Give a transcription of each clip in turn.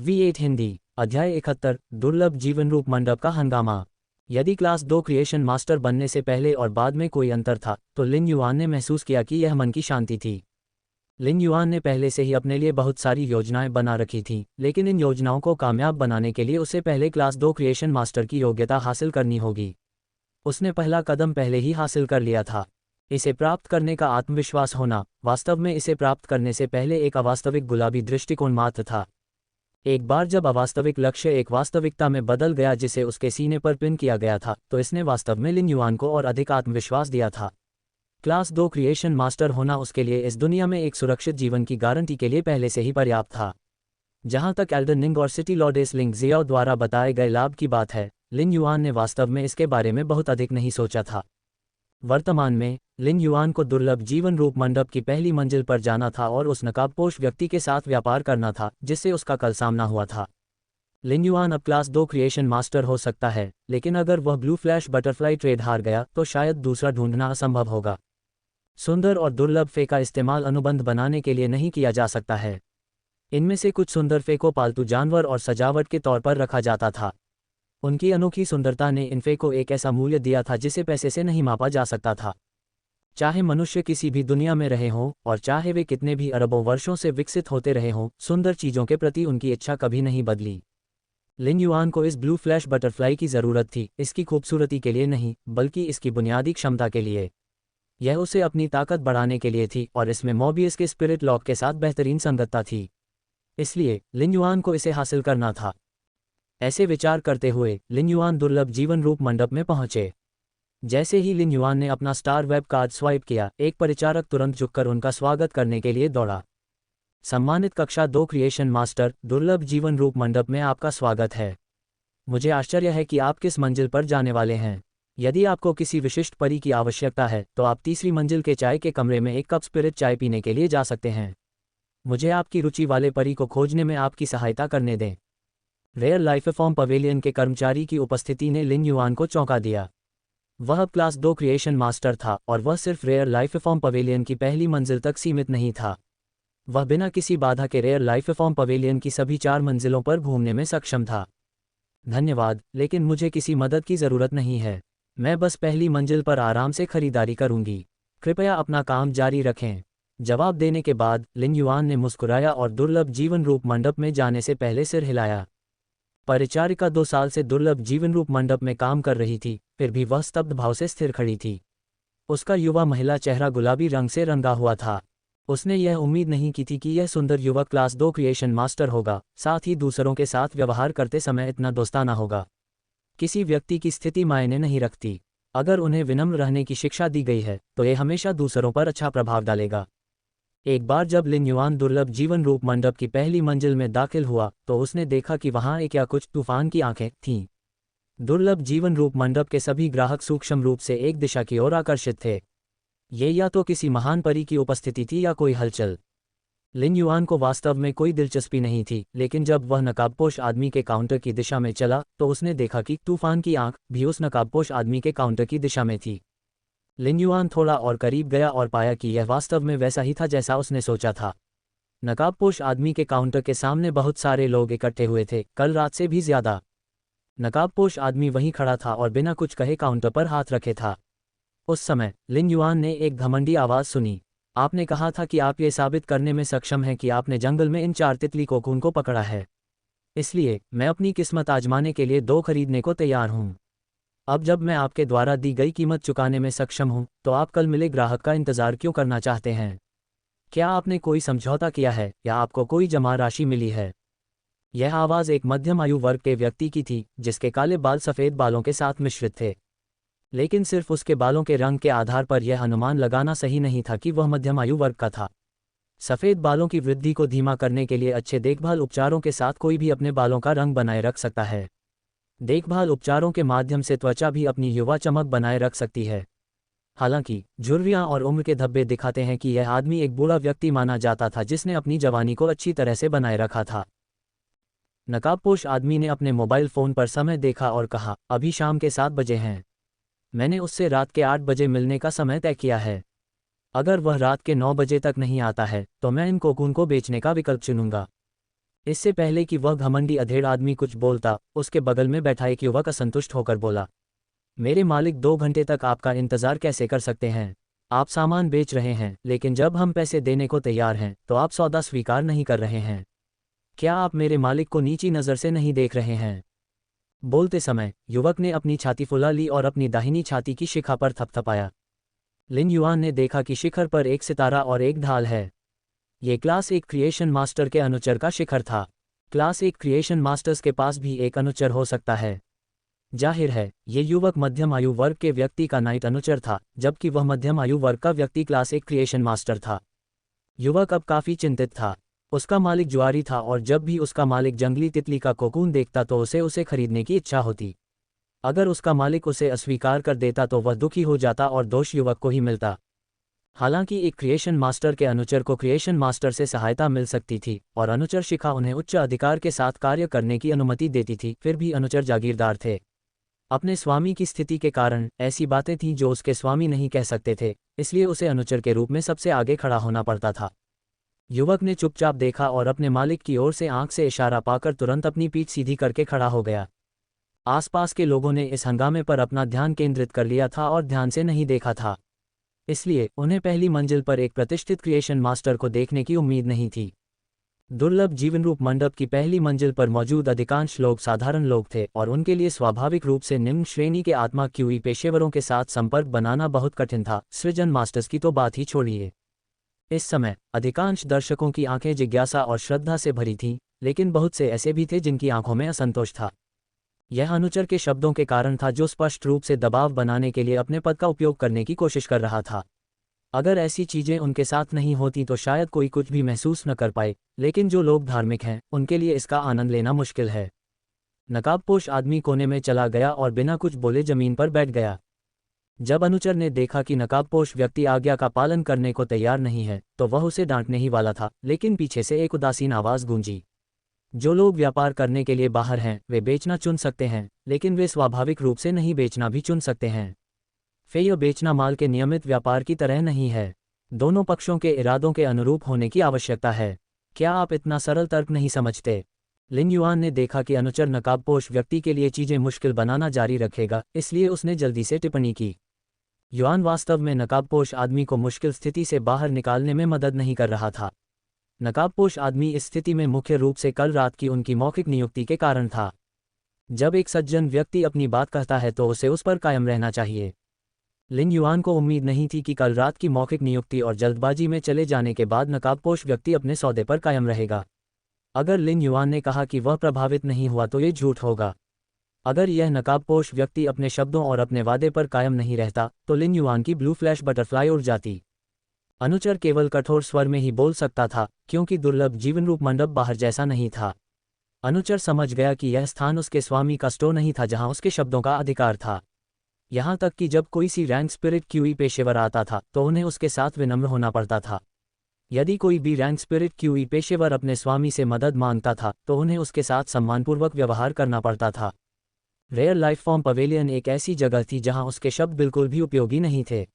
V8 Hindi अध्याय 71 दुर्लभ जीवन रूप मंडप का हंगामा। यदि क्लास 2 क्रिएशन मास्टर बनने से पहले और बाद में कोई अंतर था तो लिन युआन ने महसूस किया कि यह मन की शांति थी। लिन युआन ने पहले से ही अपने लिए बहुत सारी योजनाएं बना रखी थीं, लेकिन इन योजनाओं को कामयाब बनाने के लिए उसे पहले क्लास 2 क्रिएशन मास्टर की योग्यता हासिल करनी होगी। उसने पहला कदम पहले ही हासिल कर लिया था। इसे प्राप्त करने का आत्मविश्वास होना वास्तव में इसे प्राप्त करने से पहले एक अवास्तविक गुलाबी दृष्टिकोण मात्र था। एक बार जब अवास्तविक लक्ष्य एक वास्तविकता में बदल गया जिसे उसके सीने पर पिन किया गया था, तो इसने वास्तव में लिन युआन को और अधिक आत्मविश्वास दिया था। क्लास 2 क्रिएशन मास्टर होना उसके लिए इस दुनिया में एक सुरक्षित जीवन की गारंटी के लिए पहले से ही पर्याप्त था। जहां तक एल्डन रिंग और सिटी लॉर्डेस लिंग जियाओ द्वारा बताए गए लाभ की बात है, लिन युआन ने वास्तव में इसके बारे में बहुत अधिक नहीं सोचा था। वर्तमान में लिन युआन को दुर्लभ जीवन रूप मंडप की पहली मंजिल पर जाना था और उस नकाबपोश व्यक्ति के साथ व्यापार करना था जिससे उसका कल सामना हुआ था। लिन युआन अब क्लास 2 क्रिएशन मास्टर हो सकता है, लेकिन अगर वह ब्लू फ्लैश बटरफ्लाई ट्रेड हार गया तो शायद दूसरा ढूंढना असंभव होगा। सुंदर और दुर्लभ फे का इस्तेमाल अनुबंध बनाने के लिए नहीं किया जा सकता है। इनमें से कुछ सुंदर फे को पालतू जानवर और सजावट के तौर पर रखा जाता था। उनकी अनोखी सुंदरता ने इन फे को एक ऐसा मूल्य दिया था जिसे पैसे से नहीं मापा जा सकता था। चाहे मनुष्य किसी भी दुनिया में रहे हों और चाहे वे कितने भी अरबों वर्षों से विकसित होते रहे हों, सुंदर चीजों के प्रति उनकी इच्छा कभी नहीं बदली। लिन युआन को इस ब्लू फ्लैश बटरफ्लाई की जरूरत थी, इसकी खूबसूरती के लिए नहीं, बल्कि इसकी बुनियादी क्षमता के लिए। यह उसे अपनी ताकत बढ़ाने के लिए थी और इसमें मोबियस के स्पिरिट लॉक के साथ बेहतरीन संगतता थी। इसलिए लिन युआन को इसे हासिल करना था। ऐसे विचार करते हुए लिन युआन दुर्लभ जीवन रूप मंडप में पहुंचे। जैसे ही लिन युआन ने अपना स्टार वेब कार्ड स्वाइप किया, एक परिचारक तुरंत झुककर उनका स्वागत करने के लिए दौड़ा। सम्मानित कक्षा 2 क्रिएशन मास्टर, दुर्लभ जीवन रूप मंडप में आपका स्वागत है। मुझे आश्चर्य है कि आप किस मंजिल पर जाने वाले हैं। यदि आपको किसी विशिष्ट परी की आवश्यकता है तो आप तीसरी मंजिल के चाय के कमरे में एक कप स्पिरिट चाय पीने के लिए जा सकते हैं। मुझे आपकी रुचि वाले परी को खोजने में आपकी सहायता करने दें। रेयर लाइफ फॉर्म पवेलियन के कर्मचारी की उपस्थिति ने लिन युआन को चौंका दिया। वह क्लास 2 क्रिएशन मास्टर था और वह सिर्फ रेयर लाइफ फॉर्म पवेलियन की पहली मंजिल तक सीमित नहीं था। वह बिना किसी बाधा के रेयर लाइफ फॉर्म पवेलियन की सभी 4 मंजिलों पर घूमने में सक्षम था। धन्यवाद, लेकिन मुझे किसी मदद की ज़रूरत नहीं है। मैं बस पहली मंजिल पर आराम से खरीदारी करूंगी। कृपया अपना काम जारी रखें। जवाब देने के बाद लिन युआन ने मुस्कुराया और दुर्लभ जीवन रूप मंडप में जाने से पहले सिर हिलाया। परिचारिका 2 साल से दुर्लभ जीवन रूप मंडप में काम कर रही थी, फिर भी वह स्तब्ध भाव से स्थिर खड़ी थी। उसका युवा महिला चेहरा गुलाबी रंग से रंगा हुआ था। उसने यह उम्मीद नहीं की थी कि यह सुंदर युवक क्लास 2 क्रिएशन मास्टर होगा, साथ ही दूसरों के साथ व्यवहार करते समय इतना दोस्ताना होगा। किसी व्यक्ति की स्थिति मायने नहीं रखती। अगर उन्हें विनम्र रहने की शिक्षा दी गई है तो यह हमेशा दूसरों पर अच्छा प्रभाव डालेगा। एक बार जब लिन युआन दुर्लभ जीवन रूप मंडप की पहली मंजिल में दाखिल हुआ तो उसने देखा कि वहां एक या कुछ तूफान की आंखें थीं। दुर्लभ जीवन रूप मंडप के सभी ग्राहक सूक्ष्म रूप से एक दिशा की ओर आकर्षित थे। ये या तो किसी महान परी की उपस्थिति थी या कोई हलचल। लिन युआन को वास्तव में कोई दिलचस्पी नहीं थी, लेकिन जब वह नकाबपोश आदमी के काउंटर की दिशा में चला तो उसने देखा कि तूफान की आंख भी उस नकाबपोश आदमी के काउंटर की दिशा में थी। लिन युआन थोड़ा और करीब गया और पाया कि यह वास्तव में वैसा ही था जैसा उसने सोचा था। नकाबपोश आदमी के काउंटर के सामने बहुत सारे लोग इकट्ठे हुए थे, कल रात से भी ज्यादा। नकाबपोश आदमी वहीं खड़ा था और बिना कुछ कहे काउंटर पर हाथ रखे था। उस समय लिन युआन ने एक घमंडी आवाज सुनी। आपने कहा था कि आप ये साबित करने में सक्षम हैं कि आपने जंगल में इन 4 तितली कोकून को पकड़ा है। इसलिए मैं अपनी किस्मत आजमाने के लिए 2 खरीदने को तैयार हूं। अब जब मैं आपके द्वारा दी गई कीमत चुकाने में सक्षम हूं, तो आप कल मिले ग्राहक का इंतजार क्यों करना चाहते हैं? क्या आपने कोई समझौता किया है या आपको कोई जमा राशि मिली है? यह आवाज़ एक मध्यम आयु वर्ग के व्यक्ति की थी जिसके काले बाल सफ़ेद बालों के साथ मिश्रित थे। लेकिन सिर्फ उसके बालों के रंग के आधार पर यह अनुमान लगाना सही नहीं था कि वह मध्यम आयु वर्ग का था। सफ़ेद बालों की वृद्धि को धीमा करने के लिए अच्छे देखभाल उपचारों के साथ कोई भी अपने बालों का रंग बनाए रख सकता है। देखभाल उपचारों के माध्यम से त्वचा भी अपनी युवा चमक बनाए रख सकती है। हालांकि झुर्रियां और उम्र के धब्बे दिखाते हैं कि यह आदमी एक बूढ़ा व्यक्ति माना जाता था जिसने अपनी जवानी को अच्छी तरह से बनाए रखा था। नकाबपोश आदमी ने अपने मोबाइल फ़ोन पर समय देखा और कहा, अभी शाम के 7 बजे हैं। मैंने उससे रात के 8 बजे मिलने का समय तय किया है। अगर वह रात के 9 बजे तक नहीं आता है तो मैं इन कोकून को बेचने का विकल्प चुनूंगा। इससे पहले कि वह घमंडी अधेड़ आदमी कुछ बोलता, उसके बगल में बैठा एक युवक असंतुष्ट होकर बोला, मेरे मालिक 2 घंटे तक आपका इंतजार कैसे कर सकते हैं? आप सामान बेच रहे हैं, लेकिन जब हम पैसे देने को तैयार हैं तो आप सौदा स्वीकार नहीं कर रहे हैं। क्या आप मेरे मालिक को नीची नज़र से नहीं देख रहे हैं? बोलते समय युवक ने अपनी छाती फुला ली और अपनी दाहिनी छाती की शिखा पर थपथपाया। लिन युआन ने देखा कि शिखर पर एक सितारा और एक ढाल है। ये क्लास एक क्रिएशन मास्टर के अनुचर का शिखर था। क्लास एक क्रिएशन मास्टर्स के पास भी एक अनुचर हो सकता है। जाहिर है, ये युवक मध्यम आयु वर्ग के व्यक्ति का नाइट अनुचर था, जबकि वह मध्यम आयु वर्ग का व्यक्ति क्लास एक क्रिएशन मास्टर था। युवक अब काफी चिंतित था। उसका मालिक जुआरी था और जब भी उसका मालिक जंगली तितली का कोकून देखता तो उसे खरीदने की इच्छा होती। अगर उसका मालिक उसे अस्वीकार कर देता तो वह दुखी हो जाता और दोष युवक को ही मिलता। हालांकि एक क्रिएशन मास्टर के अनुचर को क्रिएशन मास्टर से सहायता मिल सकती थी और अनुचर शिखा उन्हें उच्च अधिकार के साथ कार्य करने की अनुमति देती थी, फिर भी अनुचर जागीरदार थे। अपने स्वामी की स्थिति के कारण ऐसी बातें थीं जो उसके स्वामी नहीं कह सकते थे, इसलिए उसे अनुचर के रूप में सबसे आगे खड़ा होना पड़ता था। युवक ने चुपचाप देखा और अपने मालिक की ओर से आंख से इशारा पाकर तुरंत अपनी पीठ सीधी करके खड़ा हो गया। आसपास के लोगों ने इस हंगामे पर अपना ध्यान केंद्रित कर लिया था और ध्यान से नहीं देखा था, इसलिए उन्हें पहली मंजिल पर एक प्रतिष्ठित क्रिएशन मास्टर को देखने की उम्मीद नहीं थी। दुर्लभ जीवनरूप मंडप की पहली मंजिल पर मौजूद अधिकांश लोग साधारण लोग थे और उनके लिए स्वाभाविक रूप से निम्न श्रेणी के आत्मा क्यूई पेशेवरों के साथ संपर्क बनाना बहुत कठिन था। सृजन मास्टर्स की तो बात ही छोड़िए। इस समय अधिकांश दर्शकों की आंखें जिज्ञासा और श्रद्धा से भरी थीं, लेकिन बहुत से ऐसे भी थे जिनकी आंखों में असंतोष था। यह अनुचर के शब्दों के कारण था, जो स्पष्ट रूप से दबाव बनाने के लिए अपने पद का उपयोग करने की कोशिश कर रहा था। अगर ऐसी चीजें उनके साथ नहीं होती तो शायद कोई कुछ भी महसूस न कर पाए, लेकिन जो लोग धार्मिक हैं उनके लिए इसका आनंद लेना मुश्किल है। नकाबपोश आदमी कोने में चला गया और बिना कुछ बोले जमीन पर बैठ गया। जब अनुचर ने देखा कि नकाबपोश व्यक्ति आज्ञा का पालन करने को तैयार नहीं है तो वह उसे डांटने ही वाला था, लेकिन पीछे से एक उदासीन आवाज गूंजी, जो लोग व्यापार करने के लिए बाहर हैं वे बेचना चुन सकते हैं, लेकिन वे स्वाभाविक रूप से नहीं बेचना भी चुन सकते हैं। फेय बेचना माल के नियमित व्यापार की तरह नहीं है। दोनों पक्षों के इरादों के अनुरूप होने की आवश्यकता है। क्या आप इतना सरल तर्क नहीं समझते? लिन युआन ने देखा कि अनुचर नकाबपोश व्यक्ति के लिए चीजें मुश्किल बनाना जारी रखेगा, इसलिए उसने जल्दी से टिप्पणी की। युआन वास्तव में नकाबपोश आदमी को मुश्किल स्थिति से बाहर निकालने में मदद नहीं कर रहा था। नकाबपोश आदमी इस स्थिति में मुख्य रूप से कल रात की उनकी मौखिक नियुक्ति के कारण था। जब एक सज्जन व्यक्ति अपनी बात कहता है तो उसे उस पर कायम रहना चाहिए। लिन युआन को उम्मीद नहीं थी कि कल रात की मौखिक नियुक्ति और जल्दबाजी में चले जाने के बाद नकाबपोश व्यक्ति अपने सौदे पर कायम रहेगा। अगर लिन युआन ने कहा कि वह प्रभावित नहीं हुआ तो ये झूठ होगा। अगर यह नकाबपोश व्यक्ति अपने शब्दों और अपने वादे पर कायम नहीं रहता तो लिन युआन की ब्लू फ्लैश बटरफ्लाई उड़ जाती। अनुचर केवल कठोर स्वर में ही बोल सकता था, क्योंकि दुर्लभ जीवनरूप मंडप बाहर जैसा नहीं था। अनुचर समझ गया कि यह स्थान उसके स्वामी का स्टोर नहीं था जहां उसके शब्दों का अधिकार था। यहां तक कि जब कोई सी रैंक स्पिरिट क्यूई पेशेवर आता था तो उन्हें उसके साथ विनम्र होना पड़ता था। यदि कोई भी रैंक स्पिरिट क्यूई पेशेवर अपने स्वामी से मदद मांगता था तो उन्हें उसके साथ सम्मानपूर्वक व्यवहार करना पड़ता था। रेयर लाइफ फॉर्म पवेलियन एक ऐसी जगह थी जहां उसके शब्द बिल्कुल भी उपयोगी नहीं थे।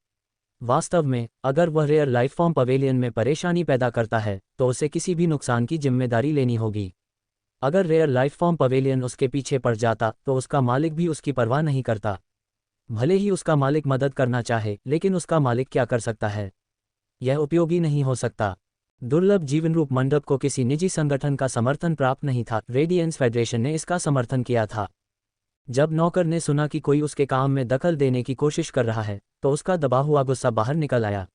वास्तव में अगर वह रेयर लाइफ फॉर्म पवेलियन में परेशानी पैदा करता है तो उसे किसी भी नुकसान की जिम्मेदारी लेनी होगी। अगर रेयर लाइफ फॉर्म पवेलियन उसके पीछे पड़ जाता तो उसका मालिक भी उसकी परवाह नहीं करता। भले ही उसका मालिक मदद करना चाहे, लेकिन उसका मालिक क्या कर सकता है? यह उपयोगी नहीं हो सकता। दुर्लभ जीवनरूप मंडप को किसी निजी संगठन का समर्थन प्राप्त नहीं था, रेडियंस फेडरेशन ने इसका समर्थन किया था। जब नौकर ने सुना कि कोई उसके काम में दखल देने की कोशिश कर रहा है तो उसका दबा हुआ गुस्सा बाहर निकल आया।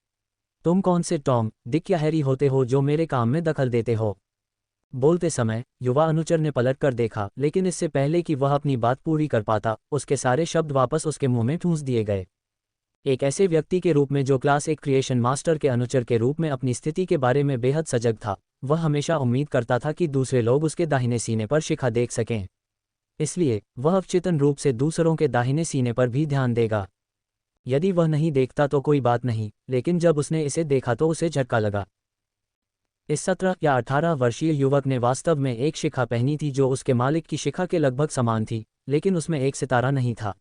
तुम कौन से टॉम, डिक या हैरी होते हो जो मेरे काम में दखल देते हो? बोलते समय युवा अनुचर ने पलट कर देखा, लेकिन इससे पहले कि वह अपनी बात पूरी कर पाता उसके सारे शब्द वापस उसके मुंह में ठूंस दिए गए। एक ऐसे व्यक्ति के रूप में जो क्लास एक क्रिएशन मास्टर के अनुचर के रूप में अपनी स्थिति के बारे में बेहद सजग था, वह हमेशा उम्मीद करता था कि दूसरे लोग उसके दाहिने सीने पर शिखा देख सकें। इसलिए वह अवचेतन रूप से दूसरों के दाहिने सीने पर भी ध्यान देगा। यदि वह नहीं देखता तो कोई बात नहीं, लेकिन जब उसने इसे देखा तो उसे झटका लगा। इस 17 या 18 वर्षीय युवक ने वास्तव में एक शिखा पहनी थी जो उसके मालिक की शिखा के लगभग समान थी, लेकिन उसमें एक सितारा नहीं था,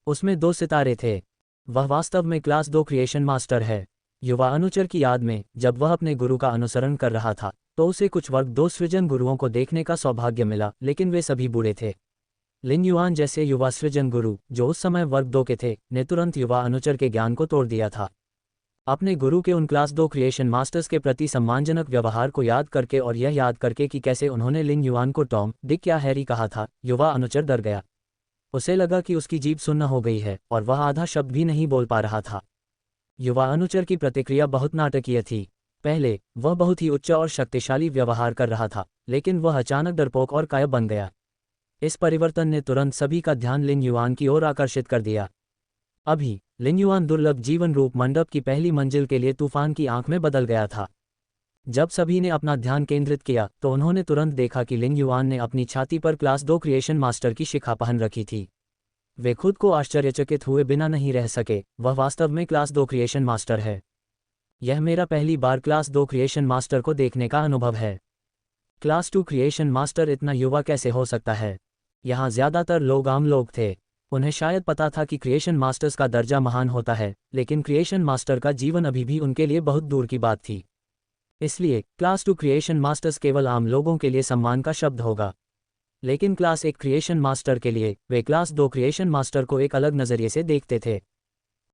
उसमें 2 सितारे थे। वह वास्तव में क्लास 2 क्रिएशन मास्टर है। युवा अनुचर की याद में जब वह अपने गुरु का अनुसरण कर रहा था तो उसे कुछ वर्ग 2 सृजन गुरुओं को देखने का सौभाग्य मिला, लेकिन वे सभी बूढ़े थे। लिन युआन जैसे युवा सृजन गुरु, जो उस समय वर्ग 2 के थे, ने तुरंत युवा अनुचर के ज्ञान को तोड़ दिया था। अपने गुरु के उन क्लास 2 क्रिएशन मास्टर्स के प्रति सम्मानजनक व्यवहार को याद करके और यह याद करके कि कैसे उन्होंने लिन युआन को टॉम, डिक या हैरी कहा था, युवा अनुचर डर गया। उसे लगा कि उसकी जीभ सुन्न हो गई है और वह आधा शब्द भी नहीं बोल पा रहा था। युवा अनुचर की प्रतिक्रिया बहुत नाटकीय थी। पहले वह बहुत ही उच्च और शक्तिशाली व्यवहार कर रहा था, लेकिन वह अचानक डरपोक और कायब बन गया। इस परिवर्तन ने तुरंत सभी का ध्यान लिन युआन की ओर आकर्षित कर दिया। अभी लिन युआन दुर्लभ जीवन रूप मंडप की पहली मंजिल के लिए तूफान की आंख में बदल गया था। जब सभी ने अपना ध्यान केंद्रित किया तो उन्होंने तुरंत देखा कि लिन युआन ने अपनी छाती पर क्लास 2 क्रिएशन मास्टर की शिखा पहन रखी थी। वे खुद को आश्चर्यचकित हुए बिना नहीं रह सके, वह वास्तव में क्लास 2 क्रिएशन मास्टर है। यह मेरा पहली बार क्लास 2 क्रिएशन मास्टर को देखने का अनुभव है। क्लास 2 क्रिएशन मास्टर इतना युवा कैसे हो सकता है? यहाँ ज्यादातर लोग आम लोग थे। उन्हें शायद पता था कि क्रिएशन मास्टर्स का दर्जा महान होता है, लेकिन क्रिएशन मास्टर का जीवन अभी भी उनके लिए बहुत दूर की बात थी। इसलिए क्लास 2 क्रिएशन मास्टर्स केवल आम लोगों के लिए सम्मान का शब्द होगा, लेकिन क्लास 1 क्रिएशन मास्टर के लिए वे क्लास 2 क्रिएशन मास्टर को एक अलग नज़रिए से देखते थे।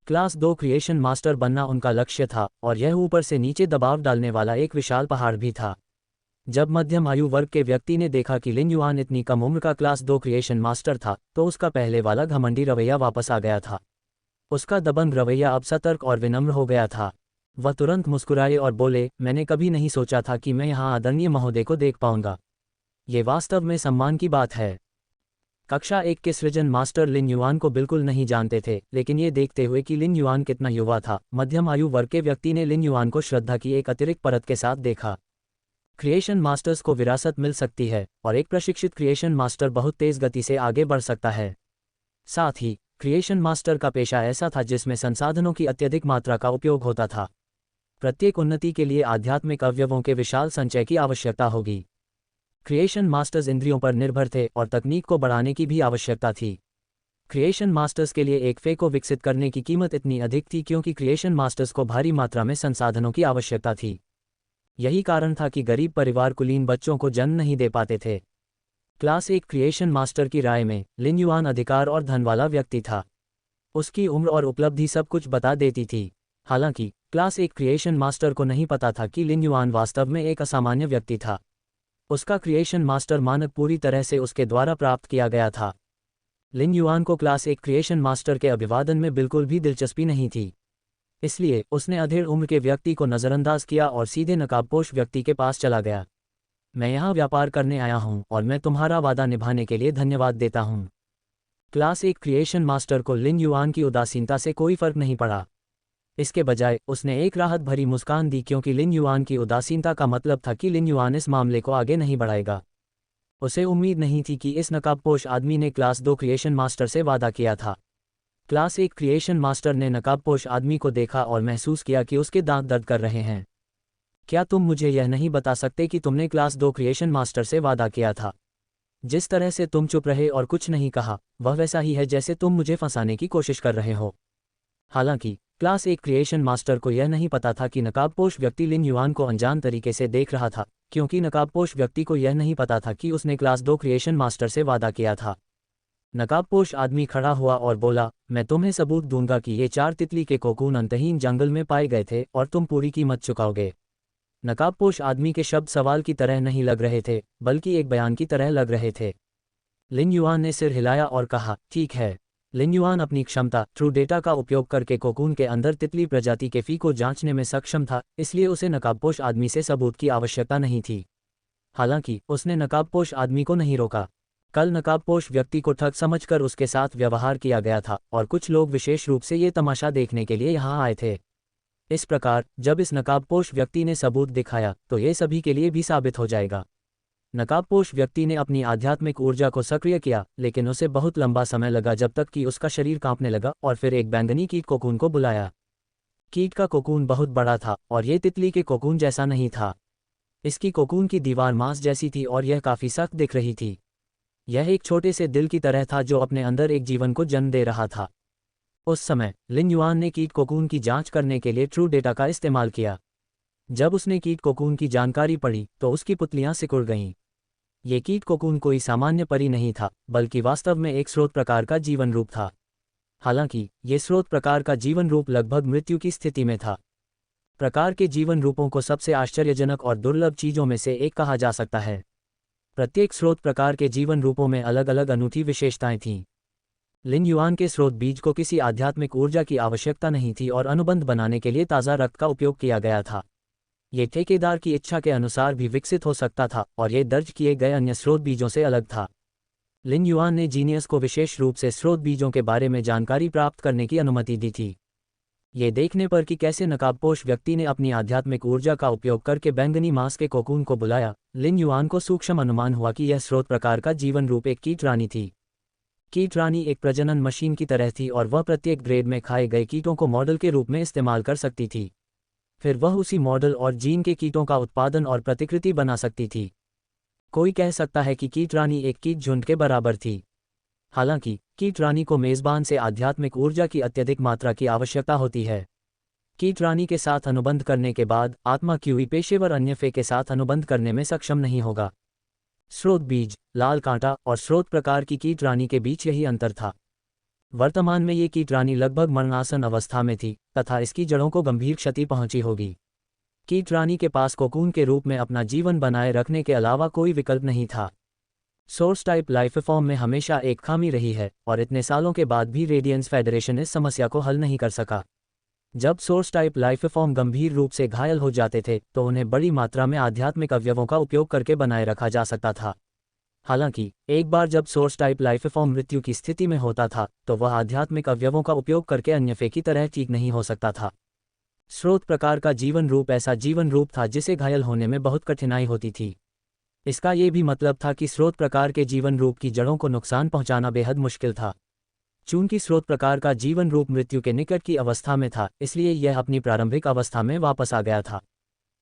क्लास 2 क्रिएशन मास्टर बनना उनका लक्ष्य था, और यह ऊपर से नीचे दबाव डालने वाला एक विशाल पहाड़ भी था। जब मध्यम आयु वर्ग के व्यक्ति ने देखा कि लिन युआन इतनी कम उम्र का क्लास 2 क्रिएशन मास्टर था, तो उसका पहले वाला घमंडी रवैया वापस आ गया था। उसका दबंग रवैया अब सतर्क और विनम्र हो गया था। वह तुरंत मुस्कुराए और बोले, मैंने कभी नहीं सोचा था कि मैं यहाँ आदरणीय महोदय को देख पाऊंगा। ये वास्तव में सम्मान की बात है। कक्षा 1 के सृजन मास्टर लिन युआन को बिल्कुल नहीं जानते थे, लेकिन ये देखते हुए कि लिन युआन कितना युवा था, मध्यम आयु वर्ग के व्यक्ति ने लिन युआन को श्रद्धा की एक अतिरिक्त परत के साथ देखा। क्रिएशन मास्टर्स को विरासत मिल सकती है, और एक प्रशिक्षित क्रिएशन मास्टर बहुत तेज गति से आगे बढ़ सकता है। साथ ही क्रिएशन मास्टर का पेशा ऐसा था जिसमें संसाधनों की अत्यधिक मात्रा का उपयोग होता था। प्रत्येक उन्नति के लिए आध्यात्मिक अवयवों के विशाल संचय की आवश्यकता होगी। क्रिएशन मास्टर्स इंद्रियों पर निर्भर थे और तकनीक को बढ़ाने की भी आवश्यकता थी। क्रिएशन मास्टर्स के लिए एक फे को विकसित करने की कीमत इतनी अधिक थी क्योंकि क्रिएशन मास्टर्स को भारी मात्रा में संसाधनों की आवश्यकता थी। यही कारण था कि गरीब परिवार कुलीन बच्चों को जन्म नहीं दे पाते थे। क्लास 1 क्रिएशन मास्टर की राय में लिन युआन अधिकार और धन वाला व्यक्ति था। उसकी उम्र और उपलब्धि सब कुछ बता देती थी। हालांकि क्लास 1 क्रिएशन मास्टर को नहीं पता था कि लिन युआन वास्तव में एक असामान्य व्यक्ति था। उसका क्रिएशन मास्टर मानक पूरी तरह से उसके द्वारा प्राप्त किया गया था। लिन युआन को क्लास 1 क्रिएशन मास्टर के अभिवादन में बिल्कुल भी दिलचस्पी नहीं थी, इसलिए उसने अधेड़ उम्र के व्यक्ति को नज़रअंदाज किया और सीधे नकाबपोश व्यक्ति के पास चला गया। मैं यहाँ व्यापार करने आया हूँ और मैं तुम्हारा वादा निभाने के लिए धन्यवाद देता हूँ। क्लास 1 क्रिएशन मास्टर को लिन युआन की उदासीनता से कोई फर्क नहीं पड़ा। इसके बजाय उसने एक राहत भरी मुस्कान दी, क्योंकि लिन युआन की उदासीनता का मतलब था कि लिन युआन इस मामले को आगे नहीं बढ़ाएगा। उसे उम्मीद नहीं थी कि इस नकाबपोश आदमी ने क्लास 2 क्रिएशन मास्टर से वादा किया था। क्लास 1 क्रिएशन मास्टर ने नकाबपोश आदमी को देखा और महसूस किया कि उसके दांत दर्द कर रहे हैं। क्या तुम मुझे यह नहीं बता सकते कि तुमने क्लास 2 क्रिएशन मास्टर से वादा किया था? जिस तरह से तुम चुप रहे और कुछ नहीं कहा, वह वैसा ही है जैसे तुम मुझे फंसाने की कोशिश कर रहे हो। हालांकि क्लास 1 क्रिएशन मास्टर को यह नहीं पता था कि नकाबपोश व्यक्ति लिन युआन को अनजान तरीके से देख रहा था, क्योंकि नकाबपोश व्यक्ति को यह नहीं पता था कि उसने क्लास 2 क्रिएशन मास्टर से वादा किया था। नकाबपोश आदमी खड़ा हुआ और बोला, मैं तुम्हें सबूत दूंगा कि ये 4 तितली के कोकून अंतहीन जंगल में पाए गए थे और तुम पूरी कीमत चुकाओगे। नकाबपोश आदमी के शब्द सवाल की तरह नहीं लग रहे थे, बल्कि एक बयान की तरह लग रहे थे। लिन युआन ने सिर हिलाया और कहा, ठीक है। लिन युआन अपनी क्षमता ट्रू डेटा का उपयोग करके कोकून के अंदर तितली प्रजाति के फी को जांचने में सक्षम था, इसलिए उसे नकाबपोश आदमी से सबूत की आवश्यकता नहीं थी। हालांकि उसने नकाबपोश आदमी को नहीं रोका। कल नकाबपोश व्यक्ति को ठग समझकर उसके साथ व्यवहार किया गया था, और कुछ लोग विशेष रूप से ये तमाशा देखने के लिए यहाँ आए थे। इस प्रकार जब इस नकाबपोश व्यक्ति ने सबूत दिखाया तो ये सभी के लिए भी साबित हो जाएगा। नकाबपोश व्यक्ति ने अपनी आध्यात्मिक ऊर्जा को सक्रिय किया, लेकिन उसे बहुत लंबा समय लगा जब तक कि उसका शरीर कांपने लगा, और फिर एक बैंगनी कीट कोकून को बुलाया। कीट का कोकून बहुत बड़ा था और ये तितली के कोकून जैसा नहीं था। इसकी कोकून की दीवार मांस जैसी थी और यह काफ़ी सख्त दिख रही थी। यह एक छोटे से दिल की तरह था जो अपने अंदर एक जीवन को जन्म दे रहा था। उस समय लिन युआन ने कीट कोकून की जांच करने के लिए ट्रू डेटा का इस्तेमाल किया। जब उसने कीट कोकून की जानकारी पढ़ी तो उसकी पुतलियां सिकुड़ गईं। ये कीट कोकून कोई सामान्य परी नहीं था, बल्कि वास्तव में एक स्रोत प्रकार का जीवन रूप था। हालांकि ये स्रोत प्रकार का जीवन रूप लगभग मृत्यु की स्थिति में था। प्रकार के जीवन रूपों को सबसे आश्चर्यजनक और दुर्लभ चीजों में से एक कहा जा सकता है। प्रत्येक स्रोत प्रकार के जीवन रूपों में अलग अलग अनूठी विशेषताएं थीं। लिन युआन के स्रोत बीज को किसी आध्यात्मिक ऊर्जा की आवश्यकता नहीं थी और अनुबंध बनाने के लिए ताज़ा रक्त का उपयोग किया गया था। ये ठेकेदार की इच्छा के अनुसार भी विकसित हो सकता था और ये दर्ज किए गए अन्य स्रोत बीजों से अलग था। लिन युआन ने जीनियस को विशेष रूप से स्रोत बीजों के बारे में जानकारी प्राप्त करने की अनुमति दी थी। ये देखने पर कि कैसे नकाबपोश व्यक्ति ने अपनी आध्यात्मिक ऊर्जा का उपयोग करके बैंगनी मांस के कोकून को बुलाया, लिन युआन को सूक्ष्म अनुमान हुआ कि यह स्रोत प्रकार का जीवन रूप एक कीट रानी थी। कीट रानी एक प्रजनन मशीन की तरह थी और वह प्रत्येक ग्रेड में खाए गए कीटों को मॉडल के रूप में इस्तेमाल कर सकती थी। फिर वह उसी मॉडल और जीन के कीटों का उत्पादन और प्रतिकृति बना सकती थी। कोई कह सकता है कि कीट रानी एक कीट झुंड के बराबर थी। हालांकि कीट रानी को मेजबान से आध्यात्मिक ऊर्जा की अत्यधिक मात्रा की आवश्यकता होती है। कीट रानी के साथ अनुबंध करने के बाद आत्मा क्यूई पेशेवर अन्य फे के साथ अनुबंध करने में सक्षम नहीं होगा। स्रोत बीज, लाल कांटा और स्रोत प्रकार की कीट रानी के बीच यही अंतर था। वर्तमान में ये कीट रानी लगभग मरणासन अवस्था में थी तथा इसकी जड़ों को गंभीर क्षति पहुंची होगी। कीट रानी के पास कोकून के रूप में अपना जीवन बनाए रखने के अलावा कोई विकल्प नहीं था। सोर्स टाइप लाइफ फॉर्म में हमेशा एक खामी रही है और इतने सालों के बाद भी रेडियंस फेडरेशन इस समस्या को हल नहीं कर सका। जब सोर्स टाइप लाइफ फॉर्म गंभीर रूप से घायल हो जाते थे तो उन्हें बड़ी मात्रा में आध्यात्मिक अवयवों का उपयोग करके बनाए रखा जा सकता था। हालांकि एक बार जब सोर्स टाइप लाइफ फॉर्म मृत्यु की स्थिति में होता था तो वह आध्यात्मिक अवयवों का उपयोग करके अन्य फे की तरह ठीक नहीं हो सकता था। स्रोत प्रकार का जीवन रूप ऐसा जीवन रूप था जिसे घायल होने में बहुत कठिनाई होती थी। इसका ये भी मतलब था कि स्रोत प्रकार के जीवन रूप की जड़ों को नुकसान पहुंचाना बेहद मुश्किल था। चूंकि स्रोत प्रकार का जीवन रूप मृत्यु के निकट की अवस्था में था, इसलिए यह अपनी प्रारंभिक अवस्था में वापस आ गया था।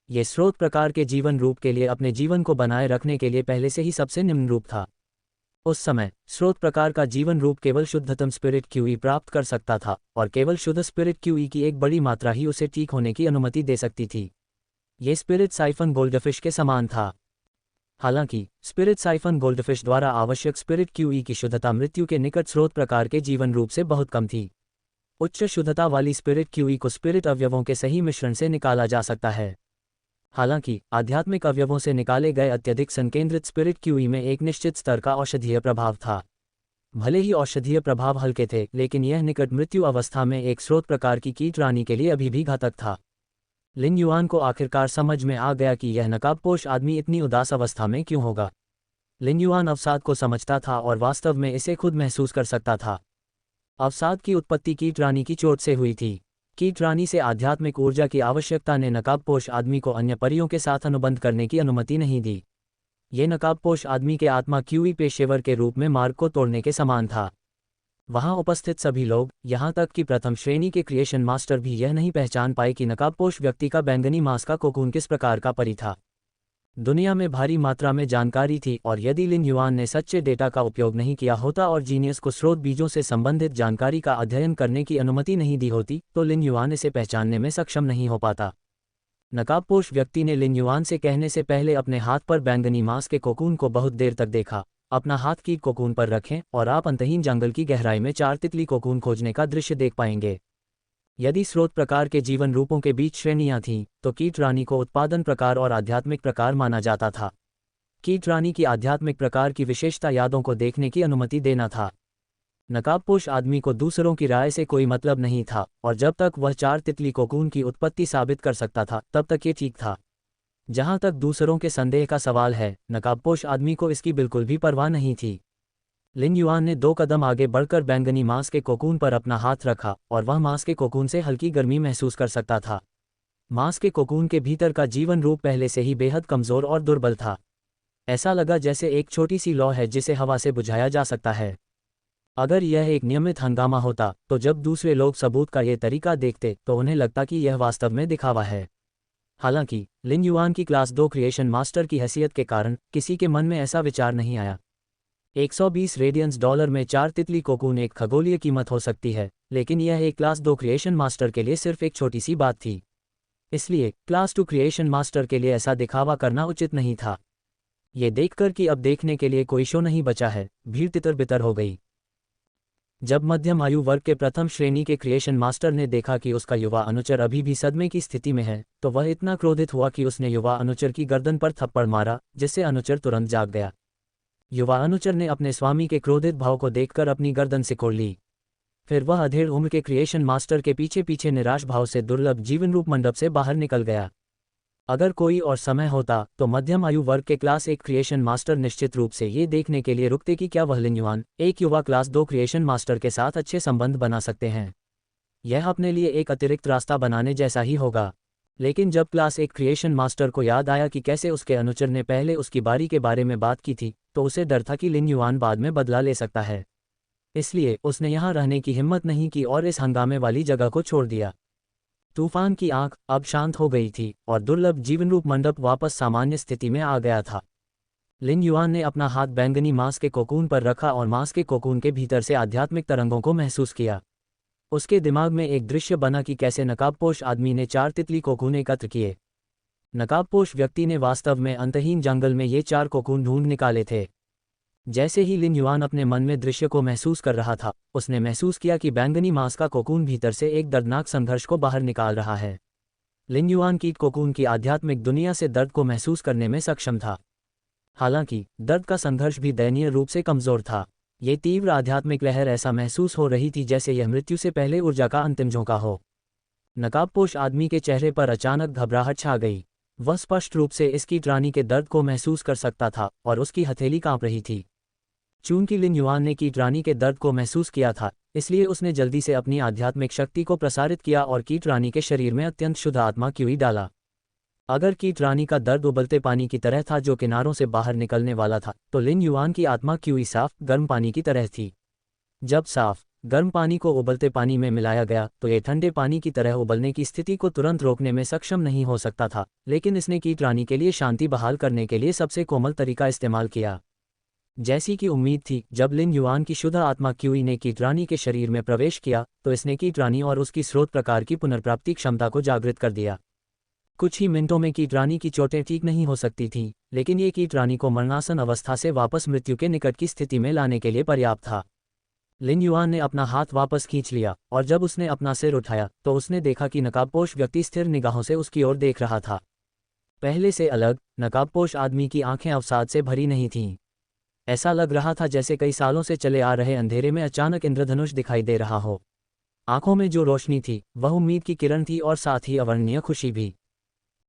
ये स्रोत प्रकार के जीवन रूप के लिए अपने जीवन को बनाए रखने के लिए पहले से ही सबसे निम्न रूप था। उस समय स्रोत प्रकार का जीवन रूप केवल शुद्धतम स्पिरिट क्यूई प्राप्त कर सकता था और केवल शुद्ध स्पिरिट क्यूई की एक बड़ी मात्रा ही उसे ठीक होने की अनुमति दे सकती थी। ये स्पिरिट साइफन गोल्डफिश के समान था। हालांकि स्पिरिट साइफन गोल्डफिश द्वारा आवश्यक स्पिरिट क्यूई की शुद्धता मृत्यु के निकट स्रोत प्रकार के जीवन रूप से बहुत कम थी। उच्च शुद्धता वाली स्पिरिट क्यूई को स्पिरिट अवयवों के सही मिश्रण से निकाला जा सकता है। हालांकि आध्यात्मिक अवयवों से निकाले गए अत्यधिक संकेंद्रित स्पिरिट क्यूई में एक निश्चित स्तर का औषधीय प्रभाव था। भले ही औषधीय प्रभाव हल्के थे, लेकिन यह निकट मृत्यु अवस्था में एक स्रोत प्रकार की कीट रानी के लिए अभी भी घातक था। लिन युआन को आखिरकार समझ में आ गया कि यह नकाबपोश आदमी इतनी उदास अवस्था में क्यों होगा। लिन युआन अवसाद को समझता था और वास्तव में इसे खुद महसूस कर सकता था। अवसाद की उत्पत्ति कीट रानी की चोट से हुई थी। कीट रानी से आध्यात्मिक ऊर्जा की आवश्यकता ने नकाबपोश आदमी को अन्य परियों के साथ अनुबंध करने की अनुमति नहीं दी। ये नकाबपोश आदमी के आत्मा क्यूई पेशेवर के रूप में मार्ग को तोड़ने के समान था। वहां उपस्थित सभी लोग, यहां तक कि प्रथम श्रेणी के क्रिएशन मास्टर भी यह नहीं पहचान पाए कि नकाबपोश व्यक्ति का बैंगनी मांस का कोकून किस प्रकार का परी था। दुनिया में भारी मात्रा में जानकारी थी और यदि लिन युआन ने सच्चे डेटा का उपयोग नहीं किया होता और जीनियस को स्रोत बीजों से संबंधित जानकारी का अध्ययन करने की अनुमति नहीं दी होती तो लिन युआन इसे पहचानने में सक्षम नहीं हो पाता। नकाबपोश व्यक्ति ने लिन युआन से कहने से पहले अपने हाथ पर बैंगनी मांस के कोकून को बहुत देर तक देखा। अपना हाथ कीट कोकून पर रखें और आप अंतहीन जंगल की गहराई में 4 तितली कोकून खोजने का दृश्य देख पाएंगे। यदि स्रोत प्रकार के जीवन रूपों के बीच श्रेणियां थीं, तो कीट रानी को उत्पादन प्रकार और आध्यात्मिक प्रकार माना जाता था। कीट रानी की आध्यात्मिक प्रकार की विशेषता यादों को देखने की अनुमति देना था। नकाबपोश आदमी को दूसरों की राय से कोई मतलब नहीं था और जब तक वह 4 तितली कोकून की उत्पत्ति साबित कर सकता था तब तक ये ठीक था। जहां तक दूसरों के संदेह का सवाल है, नकाबपोश आदमी को इसकी बिल्कुल भी परवाह नहीं थी। लिन युआन ने 2 कदम आगे बढ़कर बैंगनी मांस के कोकून पर अपना हाथ रखा और वह मांस के कोकून से हल्की गर्मी महसूस कर सकता था। मांस के कोकून के भीतर का जीवन रूप पहले से ही बेहद कमजोर और दुर्बल था। ऐसा लगा जैसे एक छोटी सी लौ है जिसे हवा से बुझाया जा सकता है। अगर यह एक नियमित हंगामा होता तो जब दूसरे लोग सबूत का ये तरीका देखते तो उन्हें लगता कि यह वास्तव में दिखावा है। हालांकि लिन युआन की क्लास 2 क्रिएशन मास्टर की हैसियत के कारण किसी के मन में ऐसा विचार नहीं आया। 120 रेडियंस डॉलर में 4 तितली कोकून एक खगोलीय कीमत हो सकती है, लेकिन यह एक क्लास 2 क्रिएशन मास्टर के लिए सिर्फ एक छोटी सी बात थी। इसलिए क्लास 2 क्रिएशन मास्टर के लिए ऐसा दिखावा करना उचित नहीं था। ये देखकर कि अब देखने के लिए कोई शो नहीं बचा है, भीड़ तितर बितर हो गई। जब मध्यम आयु वर्ग के प्रथम श्रेणी के क्रिएशन मास्टर ने देखा कि उसका युवा अनुचर अभी भी सदमे की स्थिति में है, तो वह इतना क्रोधित हुआ कि उसने युवा अनुचर की गर्दन पर थप्पड़ मारा, जिससे अनुचर तुरंत जाग गया। युवा अनुचर ने अपने स्वामी के क्रोधित भाव को देखकर अपनी गर्दन सिकोड़ ली। फिर वह अधेड़ उम्र के क्रिएशन मास्टर के पीछे पीछे निराश भाव से दुर्लभ जीवन रूप मंडप से बाहर निकल गया। अगर कोई और समय होता तो मध्यम आयु वर्ग के क्लास 1 क्रिएशन मास्टर निश्चित रूप से ये देखने के लिए रुकते कि क्या वह लिन युआन, एक युवा क्लास 2 क्रिएशन मास्टर के साथ अच्छे संबंध बना सकते हैं। यह अपने लिए एक अतिरिक्त रास्ता बनाने जैसा ही होगा। लेकिन जब क्लास 1 क्रिएशन मास्टर को याद आया कि कैसे उसके अनुचर ने पहले उसकी बारी के बारे में बात की थी, तो उसे डर था कि लिन युआन बाद में बदला ले सकता है। इसलिए उसने यहाँ रहने की हिम्मत नहीं की और इस हंगामे वाली जगह को छोड़ दिया। तूफान की आंख अब शांत हो गई थी और दुर्लभ जीवनरूप मंडप वापस सामान्य स्थिति में आ गया था। लिन युआन ने अपना हाथ बैंगनी मांस के कोकून पर रखा और मांस के कोकून के भीतर से आध्यात्मिक तरंगों को महसूस किया। उसके दिमाग में एक दृश्य बना कि कैसे नकाबपोश आदमी ने 4 तितली कोकून एकत्र किए। नकाबपोश व्यक्ति ने वास्तव में अंतहीन जंगल में ये 4 कोकून ढूंढ निकाले थे। जैसे ही लिन युआन अपने मन में दृश्य को महसूस कर रहा था, उसने महसूस किया कि बैंगनी मांस का कोकून भीतर से एक दर्दनाक संघर्ष को बाहर निकाल रहा है। लिन युआन कीट कोकून की आध्यात्मिक दुनिया से दर्द को महसूस करने में सक्षम था। हालांकि दर्द का संघर्ष भी दयनीय रूप से कमजोर था। ये तीव्र आध्यात्मिक लहर ऐसा महसूस हो रही थी जैसे यह मृत्यु से पहले ऊर्जा का अंतिम झोंका हो। नकाबपोश आदमी के चेहरे पर अचानक घबराहट छा गई। वह स्पष्ट रूप से इस कीट रानी के दर्द को महसूस कर सकता था और उसकी हथेली कांप रही थी। चूंकि लिन युआन ने कीट रानी के दर्द को महसूस किया था, इसलिए उसने जल्दी से अपनी आध्यात्मिक शक्ति को प्रसारित किया और कीट रानी के शरीर में अत्यंत शुद्ध आत्मा क्यूई डाला। अगर कीट रानी का दर्द उबलते पानी की तरह था जो किनारों से बाहर निकलने वाला था, तो लिन युआन की आत्मा क्यूई साफ गर्म पानी की तरह थी। जब साफ गर्म पानी को उबलते पानी में मिलाया गया तो ये ठंडे पानी की तरह उबलने की स्थिति को तुरंत रोकने में सक्षम नहीं हो सकता था, लेकिन इसने कीट रानी के लिए शांति बहाल करने के लिए सबसे कोमल तरीका इस्तेमाल किया। जैसी कि उम्मीद थी, जब लिन युआन की शुद्ध आत्मा क्यूई ने कीट रानी के शरीर में प्रवेश किया तो इसने कीट रानी और उसकी स्रोत प्रकार की पुनर्प्राप्ति क्षमता को जागृत कर दिया। कुछ ही मिनटों में कीट रानी की चोटें ठीक नहीं हो सकती थीं, लेकिन ये कीट रानी को मरणासन अवस्था से वापस मृत्यु के निकट की स्थिति में लाने के लिए पर्याप्त था। लिन युआन ने अपना हाथ वापस खींच लिया और जब उसने अपना सिर उठाया तो उसने देखा कि नकाबपोश व्यक्ति स्थिर निगाहों से उसकी ओर देख रहा था। पहले से अलग, नकाबपोश आदमी की आंखें अवसाद से भरी नहीं थीं। ऐसा लग रहा था जैसे कई सालों से चले आ रहे अंधेरे में अचानक इंद्रधनुष दिखाई दे रहा हो। आंखों में जो रोशनी थी वह उम्मीद की किरण थी और साथ ही अवर्णनीय खुशी भी।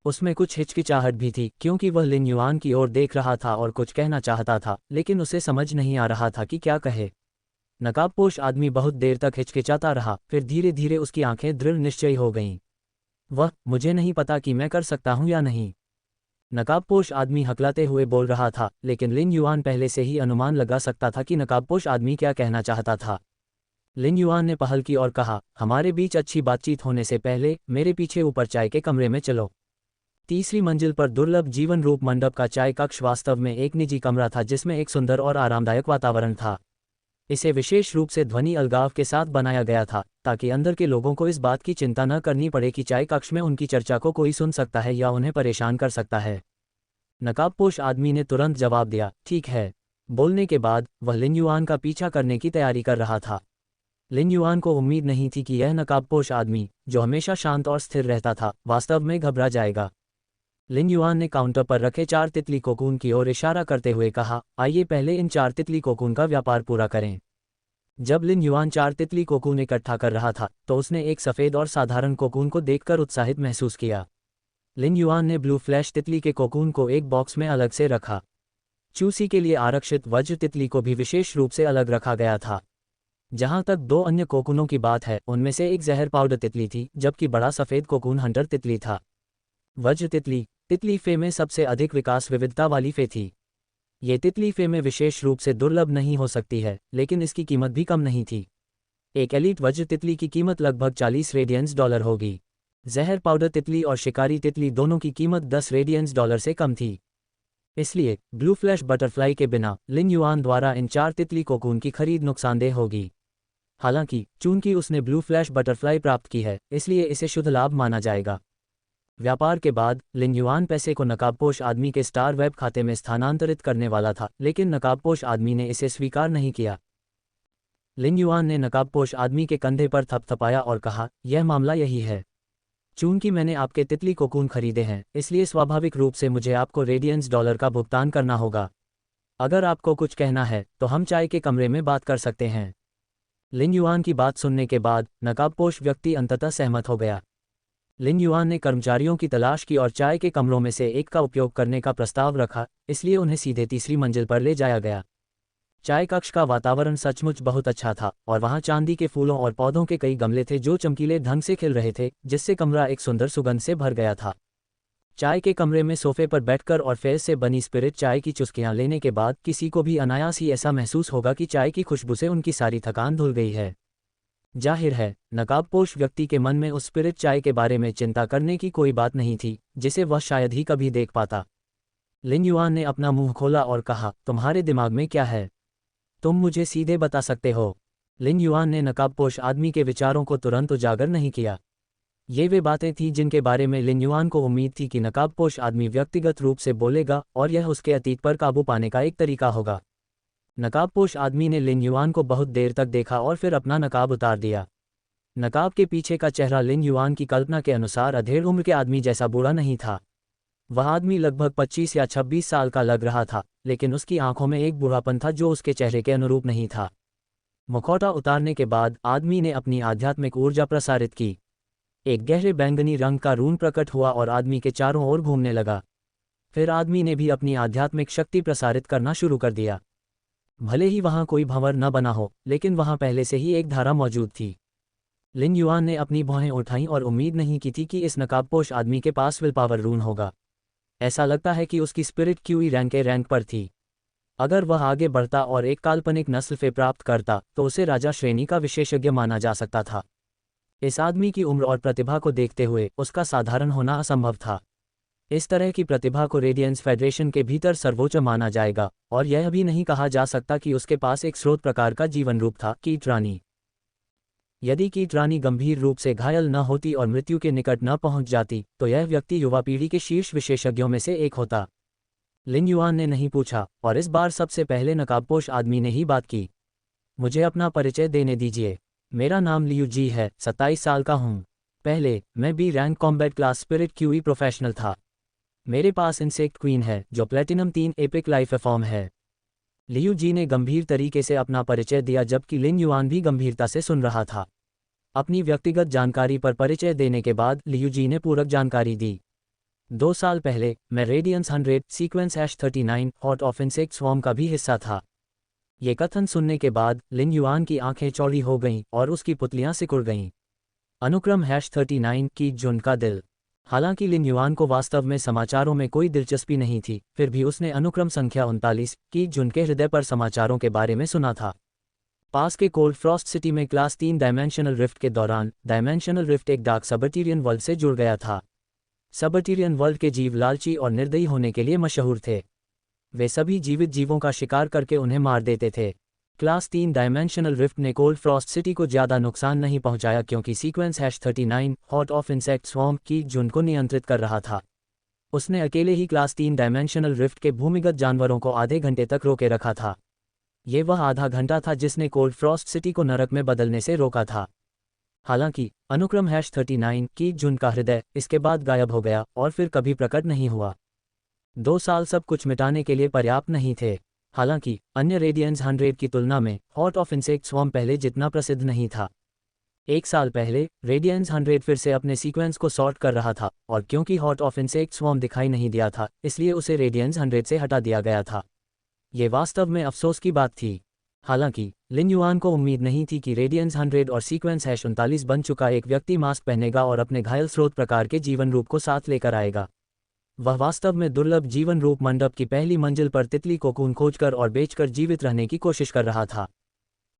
उसमें कुछ हिचकिचाहट भी थी क्योंकि वह लिन युआन की ओर देख रहा था और कुछ कहना चाहता था, लेकिन उसे समझ नहीं आ रहा था कि क्या कहे। नकाबपोश आदमी बहुत देर तक हिचकिचाता रहा, फिर धीरे धीरे उसकी आंखें दृढ़ निश्चयी हो गईं। मुझे नहीं पता कि मैं कर सकता हूं या नहीं। नकाबपोश आदमी हकलाते हुए बोल रहा था, लेकिन लिन युआन पहले से ही अनुमान लगा सकता था कि नकाबपोश आदमी क्या कहना चाहता था। लिन युआन ने पहल की और कहा, हमारे बीच अच्छी बातचीत होने से पहले मेरे पीछे ऊपर चाय के कमरे में चलो। तीसरी मंजिल पर दुर्लभ जीवन रूप मंडप का चाय कक्ष वास्तव में एक निजी कमरा था जिसमें एक सुंदर और आरामदायक वातावरण था। इसे विशेष रूप से ध्वनि अलगाव के साथ बनाया गया था ताकि अंदर के लोगों को इस बात की चिंता न करनी पड़े कि चाय कक्ष में उनकी चर्चा को कोई सुन सकता है या उन्हें परेशान कर सकता है। नकाबपोश आदमी ने तुरंत जवाब दिया, ठीक है। बोलने के बाद वह लिन युआन का पीछा करने की तैयारी कर रहा था। लिन युआन को उम्मीद नहीं थी कि यह नकाबपोश आदमी, जो हमेशा शांत और स्थिर रहता था, वास्तव में घबरा जाएगा। लिन युआन ने काउंटर पर रखे 4 तितली कोकून की ओर इशारा करते हुए कहा, आइए पहले इन 4 तितली कोकून का व्यापार पूरा करें। जब लिन युआन 4 तितली कोकून इकट्ठा कर रहा था तो उसने एक सफ़ेद और साधारण कोकून को देखकर उत्साहित महसूस किया। लिन युआन ने ब्लू फ्लैश तितली के कोकून को एक बॉक्स में अलग से रखा। चूसी के लिए आरक्षित वज्र तितली को भी विशेष रूप से अलग रखा गया था। जहां तक 2 अन्य कोकूनों की बात है, उनमें से एक जहर पाउडर तितली थी जबकि बड़ा सफ़ेद कोकून हंटर तितली था। वज्र तितली फे में सबसे अधिक विकास विविधता वाली फे थी। ये तितली फे में विशेष रूप से दुर्लभ नहीं हो सकती है, लेकिन इसकी कीमत भी कम नहीं थी। एक एलीट वज्र तितली की कीमत लगभग 40 रेडियंस डॉलर होगी। जहर पाउडर तितली और शिकारी तितली दोनों की कीमत 10 रेडियंस डॉलर से कम थी। इसलिए ब्लू फ्लैश बटरफ्लाई के बिना लिन युआन द्वारा इन 4 तितली कोकून की खरीद नुकसानदेह होगी। हालांकि चूंकि उसने ब्लू फ्लैश बटरफ्लाई प्राप्त की है, इसलिए इसे शुद्ध लाभ माना जाएगा। व्यापार के बाद लिन युआन पैसे को नकाबपोश आदमी के स्टार वेब खाते में स्थानांतरित करने वाला था, लेकिन नकाबपोश आदमी ने इसे स्वीकार नहीं किया। लिन युआन ने नकाबपोश आदमी के कंधे पर थपथपाया और कहा, यह मामला यही है। चूंकि मैंने आपके तितली कोकून खरीदे हैं, इसलिए स्वाभाविक रूप से मुझे आपको रेडियंस डॉलर का भुगतान करना होगा। अगर आपको कुछ कहना है तो हम चाय के कमरे में बात कर सकते हैं। लिन युआन की बात सुनने के बाद नकाबपोश व्यक्ति अंततः सहमत हो गया। लिन युआन ने कर्मचारियों की तलाश की और चाय के कमरों में से एक का उपयोग करने का प्रस्ताव रखा, इसलिए उन्हें सीधे तीसरी मंजिल पर ले जाया गया। चाय कक्ष का वातावरण सचमुच बहुत अच्छा था और वहां चांदी के फूलों और पौधों के कई गमले थे जो चमकीले ढंग से खिल रहे थे, जिससे कमरा एक सुंदर सुगंध से भर गया था। चाय के कमरे में सोफे पर बैठकर और फेस से बनी स्पिरिट चाय की चुस्कियां लेने के बाद किसी को भी अनायास ही ऐसा महसूस होगा कि चाय की खुशबू से उनकी सारी थकान धुल गई है। जाहिर है, नकाबपोश व्यक्ति के मन में उस स्पिरिट चाय के बारे में चिंता करने की कोई बात नहीं थी, जिसे वह शायद ही कभी देख पाता। लिन युआन ने अपना मुंह खोला और कहा, तुम्हारे दिमाग में क्या है? तुम मुझे सीधे बता सकते हो। लिन युआन ने नकाबपोश आदमी के विचारों को तुरंत उजागर नहीं किया। ये वे बातें थीं जिनके बारे में लिन युआन को उम्मीद थी कि नकाबपोश आदमी व्यक्तिगत रूप से बोलेगा और यह उसके अतीत पर काबू पाने का एक तरीका होगा। नकाबपोश आदमी ने लिन युआन को बहुत देर तक देखा और फिर अपना नकाब उतार दिया। नकाब के पीछे का चेहरा लिन युआन की कल्पना के अनुसार अधेड़ उम्र के आदमी जैसा बूढ़ा नहीं था। वह आदमी लगभग 25 या 26 साल का लग रहा था, लेकिन उसकी आंखों में एक बूढ़ापन था जो उसके चेहरे के अनुरूप नहीं था। मुखौटा उतारने के बाद आदमी ने अपनी आध्यात्मिक ऊर्जा प्रसारित की। एक गहरे बैंगनी रंग का रून प्रकट हुआ और आदमी के चारों ओर घूमने लगा। फिर आदमी ने भी अपनी आध्यात्मिक शक्ति प्रसारित करना शुरू कर दिया। भले ही वहां कोई भंवर न बना हो, लेकिन वहां पहले से ही एक धारा मौजूद थी। लिन युआन ने अपनी भौहें उठाईं और उम्मीद नहीं की थी कि इस नकाबपोश आदमी के पास विल पावर रून होगा। ऐसा लगता है कि उसकी स्पिरिट क्यूई रैंक पर थी। अगर वह आगे बढ़ता और एक काल्पनिक नस्ल से प्राप्त करता तो उसे राजा श्रेणी का विशेषज्ञ माना जा सकता था। इस आदमी की उम्र और प्रतिभा को देखते हुए उसका साधारण होना असंभव था। इस तरह की प्रतिभा को रेडियंस फेडरेशन के भीतर सर्वोच्च माना जाएगा, और यह भी नहीं कहा जा सकता कि उसके पास एक स्रोत प्रकार का जीवन रूप था। कीट रानी। यदि कीट रानी गंभीर रूप से घायल न होती और मृत्यु के निकट न पहुंच जाती तो यह व्यक्ति युवा पीढ़ी के शीर्ष विशेषज्ञों में से एक होता। लिन युआन ने नहीं पूछा, और इस बार सबसे पहले नकाबपोश आदमी ने ही बात की। मुझे अपना परिचय देने दीजिए। मेरा नाम लियू जी है, 27 साल का हूँ। पहले मैं B rank combat class spirit qi professional था। मेरे पास इंसेक्ट क्वीन है जो प्लेटिनम 3 एपिक लाइफ फॉर्म है। लियू जी ने गंभीर तरीके से अपना परिचय दिया, जबकि लिन युआन भी गंभीरता से सुन रहा था। अपनी व्यक्तिगत जानकारी पर परिचय देने के बाद लियू जी ने पूरक जानकारी दी। 2 साल पहले मैं radiance 100 sequence #39 hot of insect swarm का भी हिस्सा था। ये कथन सुनने के बाद लिन युआन की आंखें चौड़ी हो गईं और उसकी पुतलियां सिकुड़ गईं। अनुक्रम #39 की जुन का दिल। हालांकि लिन युआन को वास्तव में समाचारों में कोई दिलचस्पी नहीं थी, फिर भी उसने अनुक्रम संख्या 39 की जुन के हृदय पर समाचारों के बारे में सुना था। पास के कोल्ड फ्रॉस्ट सिटी में क्लास 3 डायमेंशनल रिफ्ट के दौरान डायमेंशनल रिफ्ट एक डार्क सबर्टेरियन वर्ल्ड से जुड़ गया था। सबर्टेरियन वर्ल्ड के जीव लालची और निर्दयी होने के लिए मशहूर थे। वे सभी जीवित जीवों का शिकार करके उन्हें मार देते थे। क्लास 3 डायमेंशनल रिफ्ट ने कोल्ड फ्रॉस्ट सिटी को ज़्यादा नुकसान नहीं पहुंचाया क्योंकि sequence #39 hot of insect swarm की जुन को नियंत्रित कर रहा था। उसने अकेले ही क्लास 3 डायमेंशनल रिफ्ट के भूमिगत जानवरों को आधे घंटे तक रोके रखा था। ये वह आधा घंटा था जिसने कोल्ड फ्रॉस्ट सिटी को नरक में बदलने से रोका था। हालांकि अनुक्रम #39 की जुन का हृदय इसके बाद गायब हो गया और फिर कभी प्रकट नहीं हुआ। 2 साल सब कुछ मिटाने के लिए पर्याप्त नहीं थे। हालांकि अन्य रेडियंस 100 की तुलना में हॉट ऑफ इंसेक्ट स्वॉर्म पहले जितना प्रसिद्ध नहीं था। 1 साल पहले रेडियंस 100 फिर से अपने सीक्वेंस को सॉर्ट कर रहा था, और क्योंकि हॉट ऑफ इंसेक्ट स्वॉर्म दिखाई नहीं दिया था, इसलिए उसे रेडियंस 100 से हटा दिया गया था। ये वास्तव में अफसोस की बात थी। हालांकि लिन युआन को उम्मीद नहीं थी कि रेडियंस 100 और सीक्वेंस #39 बन चुका एक व्यक्ति मास्क पहनेगा और अपने घायल स्रोत प्रकार के जीवन रूप को साथ लेकर आएगा। वह वास्तव में दुर्लभ जीवन रूप मंडप की पहली मंजिल पर तितली कोकून खोजकर और बेचकर जीवित रहने की कोशिश कर रहा था।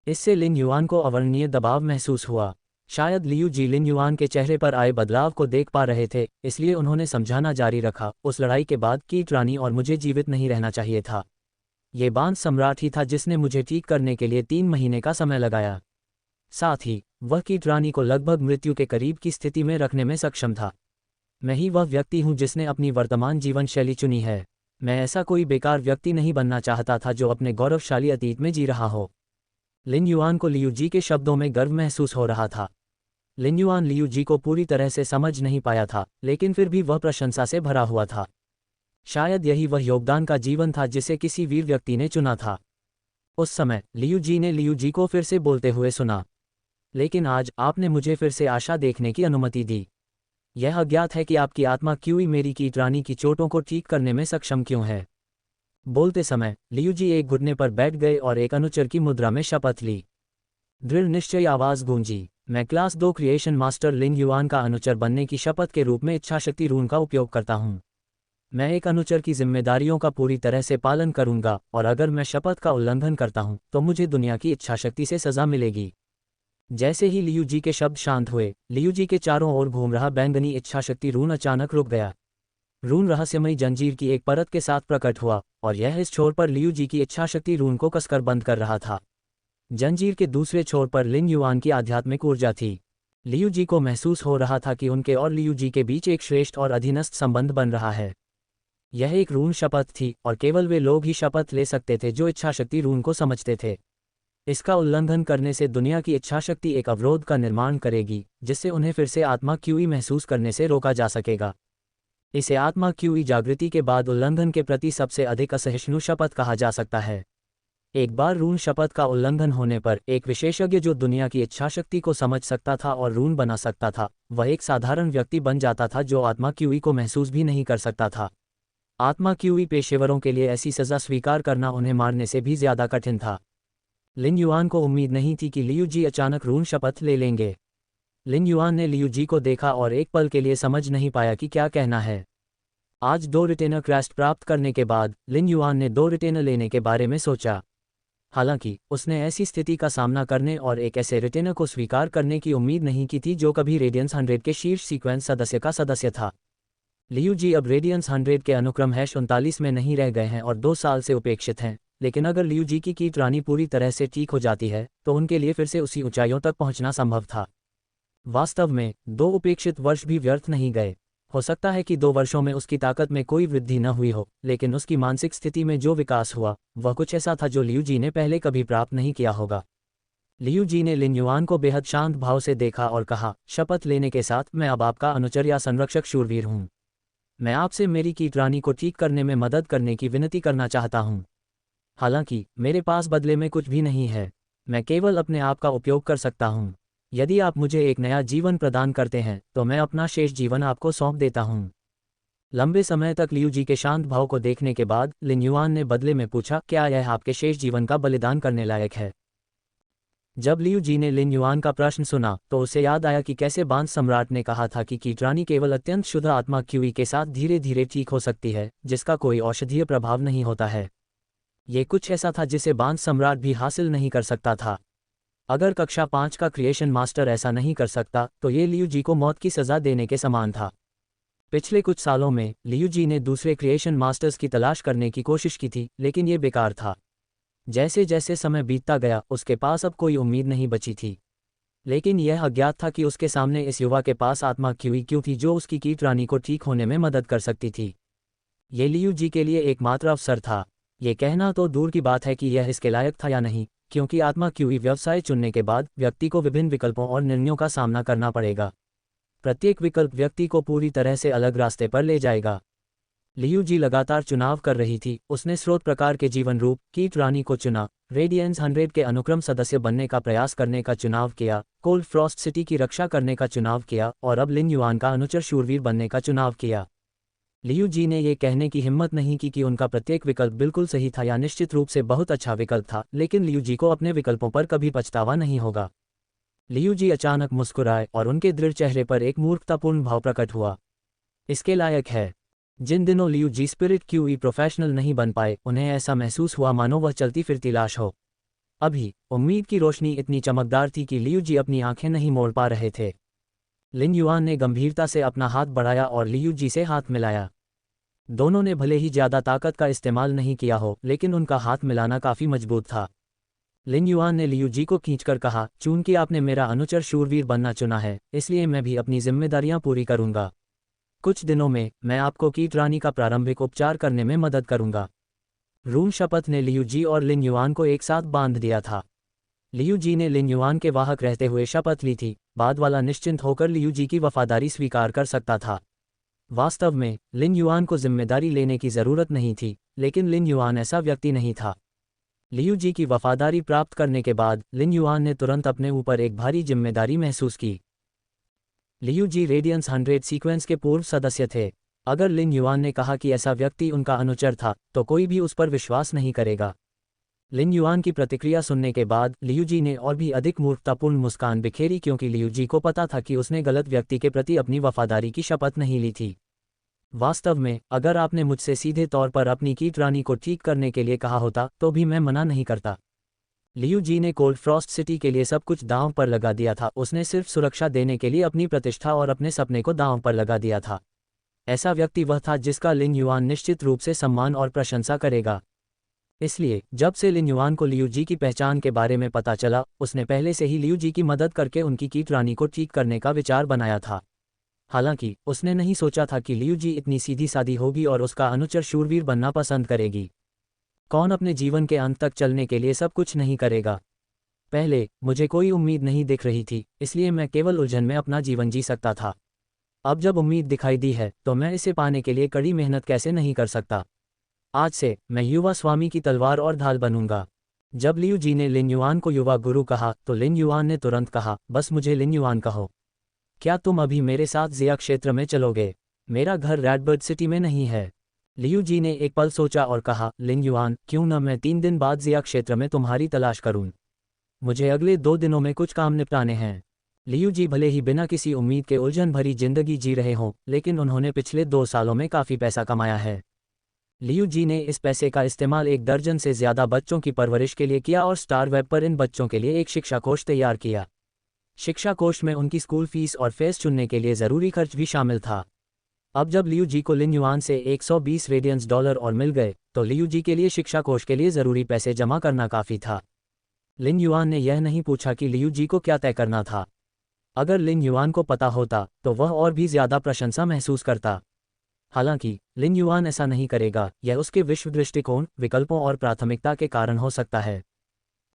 इससे लिन युआन को अवर्णनीय दबाव महसूस हुआ। शायद लियू जी लिन युआन के चेहरे पर आए बदलाव को देख पा रहे थे, इसलिए उन्होंने समझाना जारी रखा, उस लड़ाई के बाद कीट रानी और मुझे जीवित नहीं रहना चाहिए था। ये बांस सम्राट ही था जिसने मुझे ठीक करने के लिए 3 महीने का समय लगाया। साथ ही वह कीट रानी को लगभग मृत्यु के करीब की स्थिति में रखने में सक्षम था। मैं ही वह व्यक्ति हूँ जिसने अपनी वर्तमान जीवन शैली चुनी है। मैं ऐसा कोई बेकार व्यक्ति नहीं बनना चाहता था जो अपने गौरवशाली अतीत में जी रहा हो। लिन युआन को लियू जी के शब्दों में गर्व महसूस हो रहा था। लिन युआन लियू जी को पूरी तरह से समझ नहीं पाया था, लेकिन फिर भी वह प्रशंसा से भरा हुआ था। शायद यही वह योगदान का जीवन था जिसे किसी वीर व्यक्ति ने चुना था। उस समय लियू जी ने लियू जी को फिर से बोलते हुए सुना, लेकिन आज आपने मुझे फिर से आशा देखने की अनुमति दी। यह अज्ञात है कि आपकी आत्मा क्यों ही मेरी कीटरानी की चोटों को ठीक करने में सक्षम क्यों है। बोलते समय लियू जी एक घुटने पर बैठ गए और एक अनुचर की मुद्रा में शपथ ली। दृढ़ निश्चय आवाज गूंजी, मैं क्लास 2 क्रिएशन मास्टर लिन युआन का अनुचर बनने की शपथ के रूप में इच्छाशक्ति रून का उपयोग करता हूँ। मैं एक अनुचर की जिम्मेदारियों का पूरी तरह से पालन करूंगा, और अगर मैं शपथ का उल्लंघन करता हूं तो मुझे दुनिया की इच्छाशक्ति से सजा मिलेगी। जैसे ही लियू जी के शब्द शांत हुए, लियू जी के चारों ओर घूम रहा बैंगनी इच्छाशक्ति रून अचानक रुक गया। रून रहस्यमयी जंजीर की एक परत के साथ प्रकट हुआ, और यह इस छोर पर लियू जी की इच्छाशक्ति रून को कसकर बंद कर रहा था। जंजीर के दूसरे छोर पर लिन युआन की आध्यात्मिक ऊर्जा थी। लियू जी को महसूस हो रहा था कि उनके और लियू जी के बीच एक श्रेष्ठ और अधीनस्थ संबंध बन रहा है। यह एक रून शपथ थी, और केवल वे लोग ही शपथ ले सकते थे जो इच्छाशक्ति रून को समझते थे। इसका उल्लंघन करने से दुनिया की इच्छाशक्ति एक अवरोध का निर्माण करेगी, जिससे उन्हें फिर से आत्मा क्यूई महसूस करने से रोका जा सकेगा। इसे आत्मा क्यूई जागृति के बाद उल्लंघन के प्रति सबसे अधिक असहिष्णु शपथ कहा जा सकता है। एक बार रून शपथ का उल्लंघन होने पर एक विशेषज्ञ जो दुनिया की इच्छाशक्ति को समझ सकता था और रून बना सकता था, वह एक साधारण व्यक्ति बन जाता था जो आत्मा क्यूई को महसूस भी नहीं कर सकता था। आत्मा क्यूई पेशेवरों के लिए ऐसी सजा स्वीकार करना उन्हें मारने से भी ज्यादा कठिन था। लिन युआन को उम्मीद नहीं थी कि लियू जी अचानक रून शपथ ले लेंगे। लिन युआन ने लियू जी को देखा और एक पल के लिए समझ नहीं पाया कि क्या कहना है। आज 2 रिटेनर क्रेस्ट प्राप्त करने के बाद लिन युआन ने 2 रिटेनर लेने के बारे में सोचा। हालांकि उसने ऐसी स्थिति का सामना करने और एक ऐसे रिटेनर को स्वीकार करने की उम्मीद नहीं की थी जो कभी रेडियंस 100 के शीर्ष सीक्वेंस सदस्य का सदस्य था। लियू जी अब रेडियंस 100 के अनुक्रम #39 में नहीं रह गए हैं और 2 साल से उपेक्षित हैं, लेकिन अगर लियू जी की कीटरानी पूरी तरह से ठीक हो जाती है तो उनके लिए फिर से उसी ऊंचाइयों तक पहुंचना संभव था। वास्तव में 2 उपेक्षित वर्ष भी व्यर्थ नहीं गए। हो सकता है कि 2 वर्षों में उसकी ताकत में कोई वृद्धि न हुई हो, लेकिन उसकी मानसिक स्थिति में जो विकास हुआ वह कुछ ऐसा था जो लियू जी ने पहले कभी प्राप्त नहीं किया होगा। लियू जी ने लिन युआन को बेहद शांत भाव से देखा और कहा, शपथ लेने के साथ मैं अब आपका अनुचर या संरक्षक शूरवीर हूँ। मैं आपसे मेरी कीटरानी को ठीक करने में मदद करने की विनती करना चाहता हूँ। हालांकि मेरे पास बदले में कुछ भी नहीं है, मैं केवल अपने आप का उपयोग कर सकता हूँ। यदि आप मुझे एक नया जीवन प्रदान करते हैं तो मैं अपना शेष जीवन आपको सौंप देता हूँ। लंबे समय तक लियू जी के शांत भाव को देखने के बाद लिन युआन ने बदले में पूछा, क्या यह आपके शेष जीवन का बलिदान करने लायक है? जब लियू जी ने लिन युआन का प्रश्न सुना तो उसे याद आया कि कैसे बांस सम्राट ने कहा था कि कीटरानी केवल अत्यंत शुद्ध आत्मा क्यूई के साथ धीरे धीरे ठीक हो सकती है, जिसका कोई औषधीय प्रभाव नहीं होता है। ये कुछ ऐसा था जिसे बांस सम्राट भी हासिल नहीं कर सकता था। अगर कक्षा 5 का क्रिएशन मास्टर ऐसा नहीं कर सकता तो ये लियू जी को मौत की सजा देने के समान था। पिछले कुछ सालों में लियू जी ने दूसरे क्रिएशन मास्टर्स की तलाश करने की कोशिश की थी, लेकिन ये बेकार था। जैसे जैसे समय बीतता गया उसके पास अब कोई उम्मीद नहीं बची थी। लेकिन यह अज्ञात था कि उसके सामने इस युवा के पास आत्मा क्यूई क्यों थी जो उसकी कीटरानी को ठीक होने में मदद कर सकती थी। ये लियू जी के लिए एकमात्र अवसर था। ये कहना तो दूर की बात है कि यह इसके लायक था या नहीं, क्योंकि आत्मा क्यूई व्यवसाय चुनने के बाद व्यक्ति को विभिन्न विकल्पों और निर्णयों का सामना करना पड़ेगा। प्रत्येक विकल्प व्यक्ति को पूरी तरह से अलग रास्ते पर ले जाएगा। लियू जी लगातार चुनाव कर रही थी। उसने स्रोत प्रकार के जीवन रूप कीटरानी को चुना, रेडियंस 100 के अनुक्रम सदस्य बनने का प्रयास करने का चुनाव किया, कोल्ड फ्रॉस्ट सिटी की रक्षा करने का चुनाव किया और अब लिन युआन का अनुचर शूरवीर बनने का चुनाव किया। लियू जी ने यह कहने की हिम्मत नहीं की कि उनका प्रत्येक विकल्प बिल्कुल सही था या निश्चित रूप से बहुत अच्छा विकल्प था, लेकिन लियू जी को अपने विकल्पों पर कभी पछतावा नहीं होगा। लियू जी अचानक मुस्कुराए और उनके दृढ़ चेहरे पर एक मूर्खतापूर्ण भाव प्रकट हुआ। इसके लायक है। जिन दिनों लियू जी स्पिरिट क्यूई प्रोफेशनल नहीं बन पाए, उन्हें ऐसा महसूस हुआ मानो वह चलती फिरती लाश हो। अभी उम्मीद की रोशनी इतनी चमकदार थी कि लियू जी अपनी आंखें नहीं मोड़ पा रहे थे। लिन युआन ने गंभीरता से अपना हाथ बढ़ाया और लियू जी से हाथ मिलाया। दोनों ने भले ही ज्यादा ताकत का इस्तेमाल नहीं किया हो, लेकिन उनका हाथ मिलाना काफी मजबूत था। लिन युआन ने लियू जी को खींचकर कहा, चूंकि आपने मेरा अनुचर शूरवीर बनना चुना है, इसलिए मैं भी अपनी जिम्मेदारियां पूरी करूंगा। कुछ दिनों में मैं आपको कीट रानी का प्रारंभिक उपचार करने में मदद करूंगा। रून शपथ ने लियू जी और लिन युआन को एक साथ बांध दिया था। लियू जी ने लिन युआन के वाहक रहते हुए शपथ ली थी, बाद वाला निश्चिंत होकर लियू जी की वफादारी स्वीकार कर सकता था। वास्तव में लिन युआन को जिम्मेदारी लेने की जरूरत नहीं थी, लेकिन लिन युआन ऐसा व्यक्ति नहीं था। लियू जी की वफादारी प्राप्त करने के बाद लिन युआन ने तुरंत अपने ऊपर एक भारी जिम्मेदारी महसूस की। लियू जी रेडियंस 100 सीक्वेंस के पूर्व सदस्य थे। अगर लिन युआन ने कहा कि ऐसा व्यक्ति उनका अनुचर था, तो कोई भी उस पर विश्वास नहीं करेगा। लिन युआन की प्रतिक्रिया सुनने के बाद लियू जी ने और भी अधिक मूर्खतापूर्ण मुस्कान बिखेरी, क्योंकि लियू जी को पता था कि उसने गलत व्यक्ति के प्रति अपनी वफादारी की शपथ नहीं ली थी। वास्तव में अगर आपने मुझसे सीधे तौर पर अपनी कीट रानी को ठीक करने के लिए कहा होता तो भी मैं मना नहीं करता। लियू जी ने कोल्ड फ्रॉस्ट सिटी के लिए सब कुछ दांव पर लगा दिया था। उसने सिर्फ सुरक्षा देने के लिए अपनी प्रतिष्ठा और अपने सपने को दांव पर लगा दिया था। ऐसा व्यक्ति वह था जिसका लिन युआन निश्चित रूप से सम्मान और प्रशंसा करेगा। इसलिए जब से लिन युआन को लियू जी की पहचान के बारे में पता चला, उसने पहले से ही लियू जी की मदद करके उनकी कीट रानी को ठीक करने का विचार बनाया था। हालांकि उसने नहीं सोचा था कि लियू जी इतनी सीधी सादी होगी और उसका अनुचर शूरवीर बनना पसंद करेगी। कौन अपने जीवन के अंत तक चलने के लिए सब कुछ नहीं करेगा? पहले मुझे कोई उम्मीद नहीं दिख रही थी, इसलिए मैं केवल उलझन में अपना जीवन जी सकता था। अब जब उम्मीद दिखाई दी है तो मैं इसे पाने के लिए कड़ी मेहनत कैसे नहीं कर सकता। आज से मैं युवा स्वामी की तलवार और ढाल बनूंगा। जब लियू जी ने लिन युआन को युवा गुरु कहा तो लिन युआन ने तुरंत कहा, बस मुझे लिन युआन कहो। क्या तुम अभी मेरे साथ जिया क्षेत्र में चलोगे? मेरा घर रेडबर्ड सिटी में नहीं है। लियू जी ने एक पल सोचा और कहा, लिन युआन, क्यों न मैं 3 दिन बाद जिया क्षेत्र में तुम्हारी तलाश करूं? मुझे अगले 2 दिनों में कुछ काम निपटाने हैं। लियू जी भले ही बिना किसी उम्मीद के उलझन भरी जिंदगी जी रहे हों, लेकिन उन्होंने पिछले 2 सालों में काफ़ी पैसा कमाया है। लियू जी ने इस पैसे का इस्तेमाल 1 दर्जन से ज़्यादा बच्चों की परवरिश के लिए किया और स्टार वेब पर इन बच्चों के लिए एक शिक्षा कोष तैयार किया। शिक्षा कोष में उनकी स्कूल फीस और फेस चुनने के लिए ज़रूरी खर्च भी शामिल था। अब जब लियू जी को लिन युआन से 120 रेडियंस डॉलर और मिल गए, तो लियू जी के लिए शिक्षा कोष के लिए ज़रूरी पैसे जमा करना काफ़ी था। लिन युआन ने यह नहीं पूछा कि लियू जी को क्या तय करना था। अगर लिन युआन को पता होता तो वह और भी ज़्यादा प्रशंसा महसूस करता। हालांकि लिन युआन ऐसा नहीं करेगा, यह उसके विश्व दृष्टिकोण, विकल्पों और प्राथमिकता के कारण हो सकता है।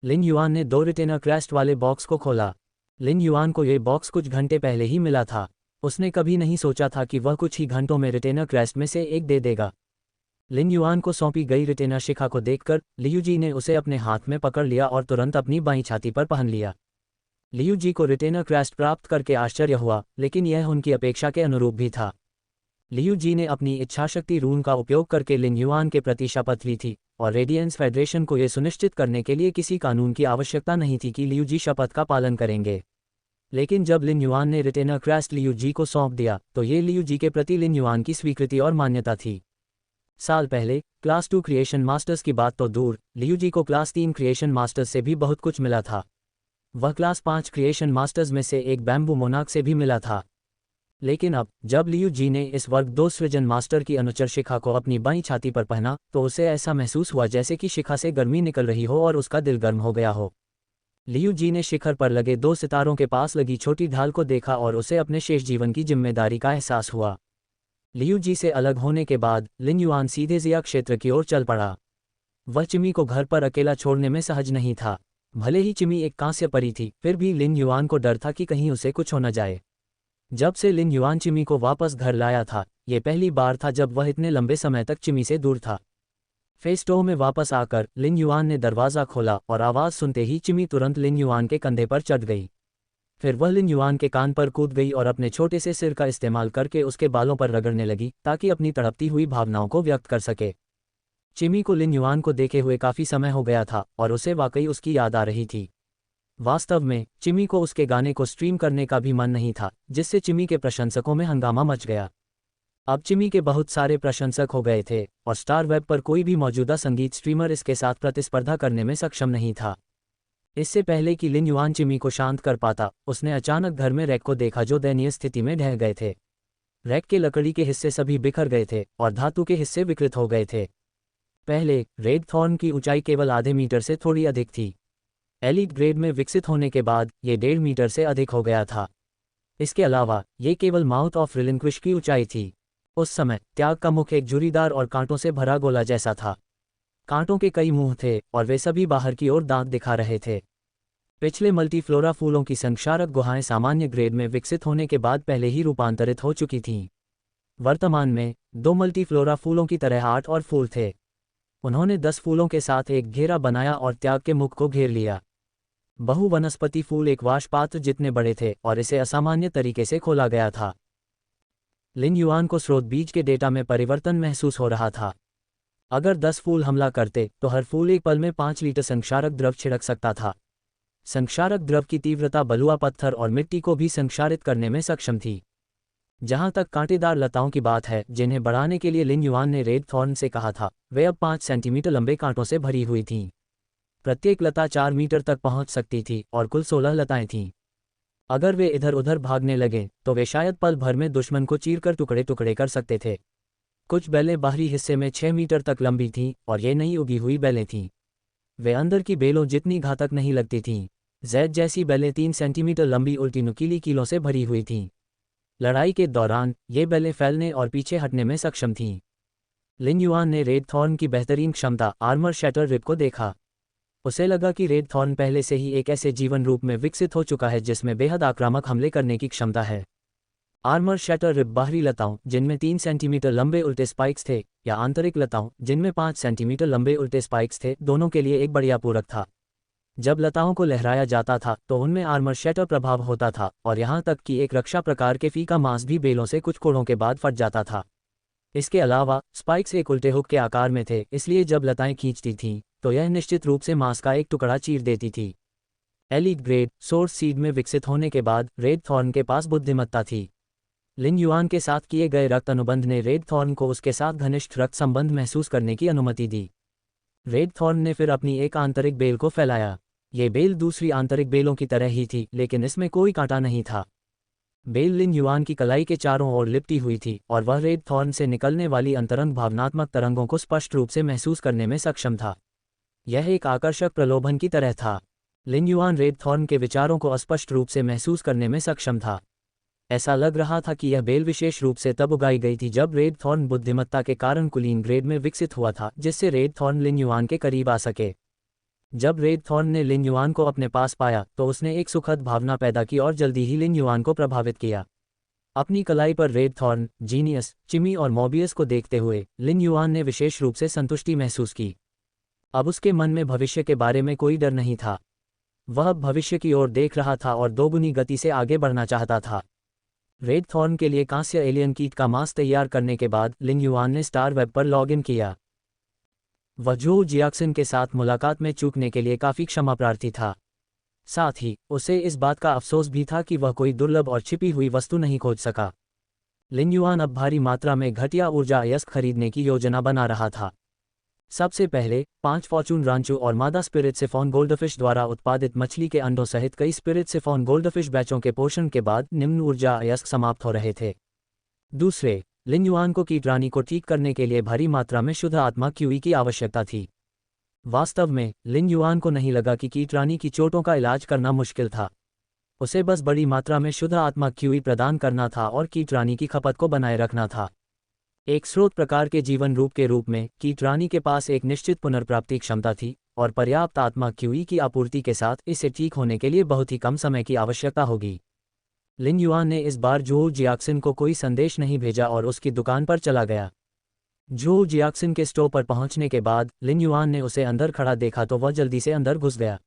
लिन युआन ने 2 रिटेनर क्रेस्ट वाले बॉक्स को खोला। लिन युआन को यह बॉक्स कुछ घंटे पहले ही मिला था। उसने कभी नहीं सोचा था कि वह कुछ ही घंटों में रिटेनर क्रेस्ट में से एक दे देगा। लिन युआन को सौंपी गई रिटेनर शिखा को देखकर लियू जी ने उसे अपने हाथ में पकड़ लिया और तुरंत अपनी बाईं छाती पर पहन लिया। लियू जी को रिटेनर क्रेस्ट प्राप्त करके आश्चर्य हुआ, लेकिन यह उनकी अपेक्षा के अनुरूप भी था। लियू जी ने अपनी इच्छाशक्ति रून का उपयोग करके लिन युआन के प्रति शपथ ली थी, और रेडियंस फेडरेशन को यह सुनिश्चित करने के लिए किसी कानून की आवश्यकता नहीं थी कि लियू जी शपथ का पालन करेंगे। लेकिन जब लिन युआन ने रिटेनर क्रेस्ट लियू जी को सौंप दिया, तो ये लियू जी के प्रति लिन युआन की स्वीकृति और मान्यता थी। साल पहले क्लास 2 क्रिएशन मास्टर्स की बात तो दूर, लियू जी को क्लास 3 क्रिएशन मास्टर्स से भी बहुत कुछ मिला था। वह क्लास 5 क्रिएशन मास्टर्स में से एक बैम्बू मोनाक से भी मिला था। लेकिन अब जब लियू जी ने इस वर्ग 2 सृजन मास्टर की अनुचर शिखा को अपनी बाईं छाती पर पहना, तो उसे ऐसा महसूस हुआ जैसे कि शिखा से गर्मी निकल रही हो और उसका दिल गर्म हो गया हो। लियू जी ने शिखर पर लगे 2 सितारों के पास लगी छोटी ढाल को देखा और उसे अपने शेष जीवन की जिम्मेदारी का एहसास हुआ। लियू जी से अलग होने के बाद लिन युआन सीधे जिया क्षेत्र की ओर चल पड़ा। वह चिमी को घर पर अकेला छोड़ने में सहज नहीं था। भले ही चिमी एक कांस्य परी थी, फिर भी लिन युआन को डर था कि कहीं उसे कुछ हो न जाए। जब से लिन युआन चिमी को वापस घर लाया था, ये पहली बार था जब वह इतने लंबे समय तक चिमी से दूर था। फेस्टो में वापस आकर लिन युआन ने दरवाज़ा खोला और आवाज़ सुनते ही चिमी तुरंत लिन युआन के कंधे पर चढ़ गई। फिर वह लिन युआन के कान पर कूद गई और अपने छोटे से सिर का इस्तेमाल करके उसके बालों पर रगड़ने लगी, ताकि अपनी तड़पती हुई भावनाओं को व्यक्त कर सके। चिमी को लिन युआन को देखे हुए काफ़ी समय हो गया था और उसे वाकई उसकी याद आ रही थी। वास्तव में चिमी को उसके गाने को स्ट्रीम करने का भी मन नहीं था, जिससे चिमी के प्रशंसकों में हंगामा मच गया। अब चिमी के बहुत सारे प्रशंसक हो गए थे और स्टार वेब पर कोई भी मौजूदा संगीत स्ट्रीमर इसके साथ प्रतिस्पर्धा करने में सक्षम नहीं था। इससे पहले कि लिन युआन चिमी को शांत कर पाता, उसने अचानक घर में रैक को देखा जो दयनीय स्थिति में ढह गए थे। रैक के लकड़ी के हिस्से सभी बिखर गए थे और धातु के हिस्से विकृत हो गए थे। पहले रेड थॉर्न की ऊंचाई केवल आधे मीटर से थोड़ी अधिक थी। एलीट ग्रेड में विकसित होने के बाद ये 1.5 मीटर से अधिक हो गया था। इसके अलावा ये केवल माउथ ऑफ रिलिंक्विश की ऊंचाई थी। उस समय त्याग का मुख एक झुर्रीदार और कांटों से भरा गोला जैसा था। कांटों के कई मुंह थे और वे सभी बाहर की ओर दांत दिखा रहे थे। पिछले मल्टीफ्लोरा फूलों की संक्षारक गुहाएं सामान्य ग्रेड में विकसित होने के बाद पहले ही रूपांतरित हो चुकी थीं। वर्तमान में 2 मल्टीफ्लोरा फूलों की तरह 8 और फूल थे। उन्होंने 10 फूलों के साथ एक घेरा बनाया और त्याग के मुख को घेर लिया। बहु वनस्पति फूल एक वाश पात्र जितने बड़े थे और इसे असामान्य तरीके से खोला गया था। लिन युआन को स्रोत बीज के डेटा में परिवर्तन महसूस हो रहा था। अगर 10 फूल हमला करते तो हर फूल एक पल में 5 लीटर संक्षारक द्रव छिड़क सकता था। संक्षारक द्रव की तीव्रता बलुआ पत्थर और मिट्टी को भी संक्षारित करने में सक्षम थी। जहां तक कांटेदार लताओं की बात है जिन्हें बढ़ाने के लिए लिन युआन ने रेड थॉर्न से कहा था, वे अब 5 सेंटीमीटर लंबे कांटों से भरी हुई थीं। प्रत्येक लता 4 मीटर तक पहुंच सकती थी और कुल 16 लताएं थीं। अगर वे इधर उधर भागने लगे तो वे शायद पल भर में दुश्मन को चीरकर टुकड़े टुकड़े कर सकते थे। कुछ बेलें बाहरी हिस्से में 6 मीटर तक लंबी थीं और ये नई उगी हुई बेलें थीं। वे अंदर की बेलों जितनी घातक नहीं लगती थीं। जैद जैसी बेलें 3 सेंटीमीटर लंबी उल्टी नुकीली कीलों से भरी हुई थीं। लड़ाई के दौरान ये बेलें फैलने और पीछे हटने में सक्षम थीं। लिन युआन ने रेड थॉर्न की बेहतरीन क्षमता आर्मर शैटर रिप को देखा। उसे लगा कि रेड थॉर्न पहले से ही एक ऐसे जीवन रूप में विकसित हो चुका है जिसमें बेहद आक्रामक हमले करने की क्षमता है। आर्मर शैटर रिप बाहरी लताओं जिनमें 3 सेंटीमीटर लंबे उल्टे स्पाइक्स थे या आंतरिक लताओं जिनमें 5 सेंटीमीटर लंबे उल्टे स्पाइक्स थे, दोनों के लिए एक बढ़िया पूरक था। जब लताओं को लहराया जाता था तो उनमें आर्मर शैटर प्रभाव होता था और यहाँ तक कि एक रक्षा प्रकार के फीका मांस भी बेलों से कुछ कोड़ों के बाद फट जाता था। इसके अलावा स्पाइक्स एक उल्टे हुक के आकार में थे, इसलिए जब लताएं खींचती थीं तो यह निश्चित रूप से मांस का एक टुकड़ा चीर देती थी। एलीट ग्रेड सोर्स सीड में विकसित होने के बाद रेड थॉर्न के पास बुद्धिमत्ता थी। लिन युआन के साथ किए गए रक्त अनुबंध ने रेड थॉर्न को उसके साथ घनिष्ठ रक्त संबंध महसूस करने की अनुमति दी। रेड थॉर्न ने फिर अपनी एक आंतरिक बेल को फैलाया। ये बेल दूसरी आंतरिक बेलों की तरह ही थी, लेकिन इसमें कोई कांटा नहीं था। बेल लिन युआन की कलाई के चारों ओर लिपटी हुई थी और वह रेड थॉर्न से निकलने वाली अंतरंग भावनात्मक तरंगों को स्पष्ट रूप से महसूस करने में सक्षम था। यह एक आकर्षक प्रलोभन की तरह था। लिन युआन रेड थॉर्न के विचारों को अस्पष्ट रूप से महसूस करने में सक्षम था। ऐसा लग रहा था कि यह बेल विशेष रूप से तब उगाई गई थी जब रेड थॉर्न बुद्धिमत्ता के कारण कुलीन ग्रेड में विकसित हुआ था, जिससे रेड थॉर्न लिन युआन के करीब आ सके। जब रेड थॉर्न ने लिन युआन को अपने पास पाया तो उसने एक सुखद भावना पैदा की और जल्दी ही लिन युआन को प्रभावित किया। अपनी कलाई पर रेड थॉर्न, जीनियस, चिमी और मोबियस को देखते हुए लिन युआन ने विशेष रूप से संतुष्टि महसूस की। अब उसके मन में भविष्य के बारे में कोई डर नहीं था। वह भविष्य की ओर देख रहा था और दोगुनी गति से आगे बढ़ना चाहता था। रेड थॉर्न के लिए कांस्य एलियन कीट का मांस तैयार करने के बाद लिन युआन ने स्टार वेब पर लॉग इन किया। वह जो जियाक्सिन के साथ मुलाकात में चूकने के लिए काफ़ी क्षमा प्रार्थी था। साथ ही उसे इस बात का अफसोस भी था कि वह कोई दुर्लभ और छिपी हुई वस्तु नहीं खोज सका। लिन युआन अब भारी मात्रा में घटिया ऊर्जा अयस्क खरीदने की योजना बना रहा था। सबसे पहले 5 फॉर्चून रांचो और मादा स्पिरिट सिफॉन गोल्डफिश द्वारा उत्पादित मछली के अंडों सहित कई स्पिरिट सिफॉन गोल्डफिश बैचों के पोषण के बाद निम्न ऊर्जा अयस्क समाप्त हो रहे थे। दूसरे, लिन युआन को कीटरानी को ठीक करने के लिए भारी मात्रा में शुद्ध आत्मा क्यूई की आवश्यकता थी। वास्तव में लिन युआन को नहीं लगा कि कीटरानी की चोटों का इलाज करना मुश्किल था। उसे बस बड़ी मात्रा में शुद्ध आत्मा क्यूई प्रदान करना था और कीटरानी की खपत को बनाए रखना था। एक स्रोत प्रकार के जीवन रूप के रूप में कीटरानी के पास एक निश्चित पुनर्प्राप्ति क्षमता थी और पर्याप्त आत्मा क्यूई की आपूर्ति के साथ इसे ठीक होने के लिए बहुत ही कम समय की आवश्यकता होगी। लिन युआन ने इस बार जो जियाक्सिन को कोई संदेश नहीं भेजा और उसकी दुकान पर चला गया। जो जियाक्सिन के स्टोव पर पहुंचने के बाद लिन युआन ने उसे अंदर खड़ा देखा तो वह जल्दी से अंदर घुस गया।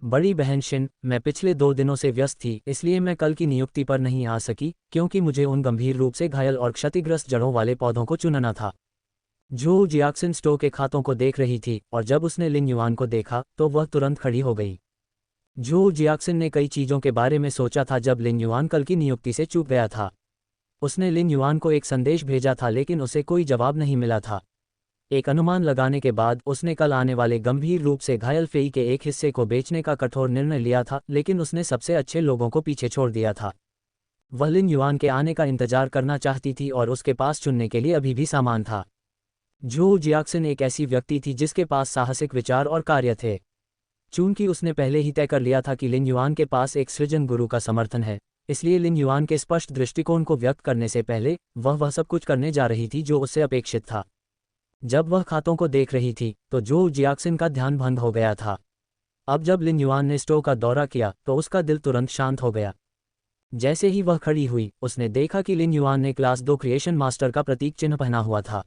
बड़ी बहन शिन, मैं पिछले 2 दिनों से व्यस्त थी, इसलिए मैं कल की नियुक्ति पर नहीं आ सकी क्योंकि मुझे उन गंभीर रूप से घायल और क्षतिग्रस्त जड़ों वाले पौधों को चुनना था। जो जियाक्सिन स्टोव के खातों को देख रही थी और जब उसने लिन युआन को देखा तो वह तुरंत खड़ी हो गई। जो जियाक्सिन ने कई चीज़ों के बारे में सोचा था जब लिन युआन कल की नियुक्ति से चूक गया था। उसने लिन युआन को एक संदेश भेजा था लेकिन उसे कोई जवाब नहीं मिला था। एक अनुमान लगाने के बाद उसने कल आने वाले गंभीर रूप से घायल फेई के एक हिस्से को बेचने का कठोर निर्णय लिया था, लेकिन उसने सबसे अच्छे लोगों को पीछे छोड़ दिया था। वह लिन युआन के आने का इंतजार करना चाहती थी और उसके पास चुनने के लिए अभी भी सामान था। जो जियाक्सिन एक ऐसी व्यक्ति थी जिसके पास साहसिक विचार और कार्य थे। चूंकि उसने पहले ही तय कर लिया था कि लिन युआन के पास एक सृजन गुरु का समर्थन है, इसलिए लिन युआन के स्पष्ट दृष्टिकोण को व्यक्त करने से पहले वह सब कुछ करने जा रही थी जो उससे अपेक्षित था। जब वह खातों को देख रही थी तो जो जियाक्सिन का ध्यान भंग हो गया था। अब जब लिन युआन ने स्टोव का दौरा किया तो उसका दिल तुरंत शांत हो गया। जैसे ही वह खड़ी हुई उसने देखा कि लिन युआन ने क्लास 2 क्रिएशन मास्टर का प्रतीक चिन्ह पहना हुआ था।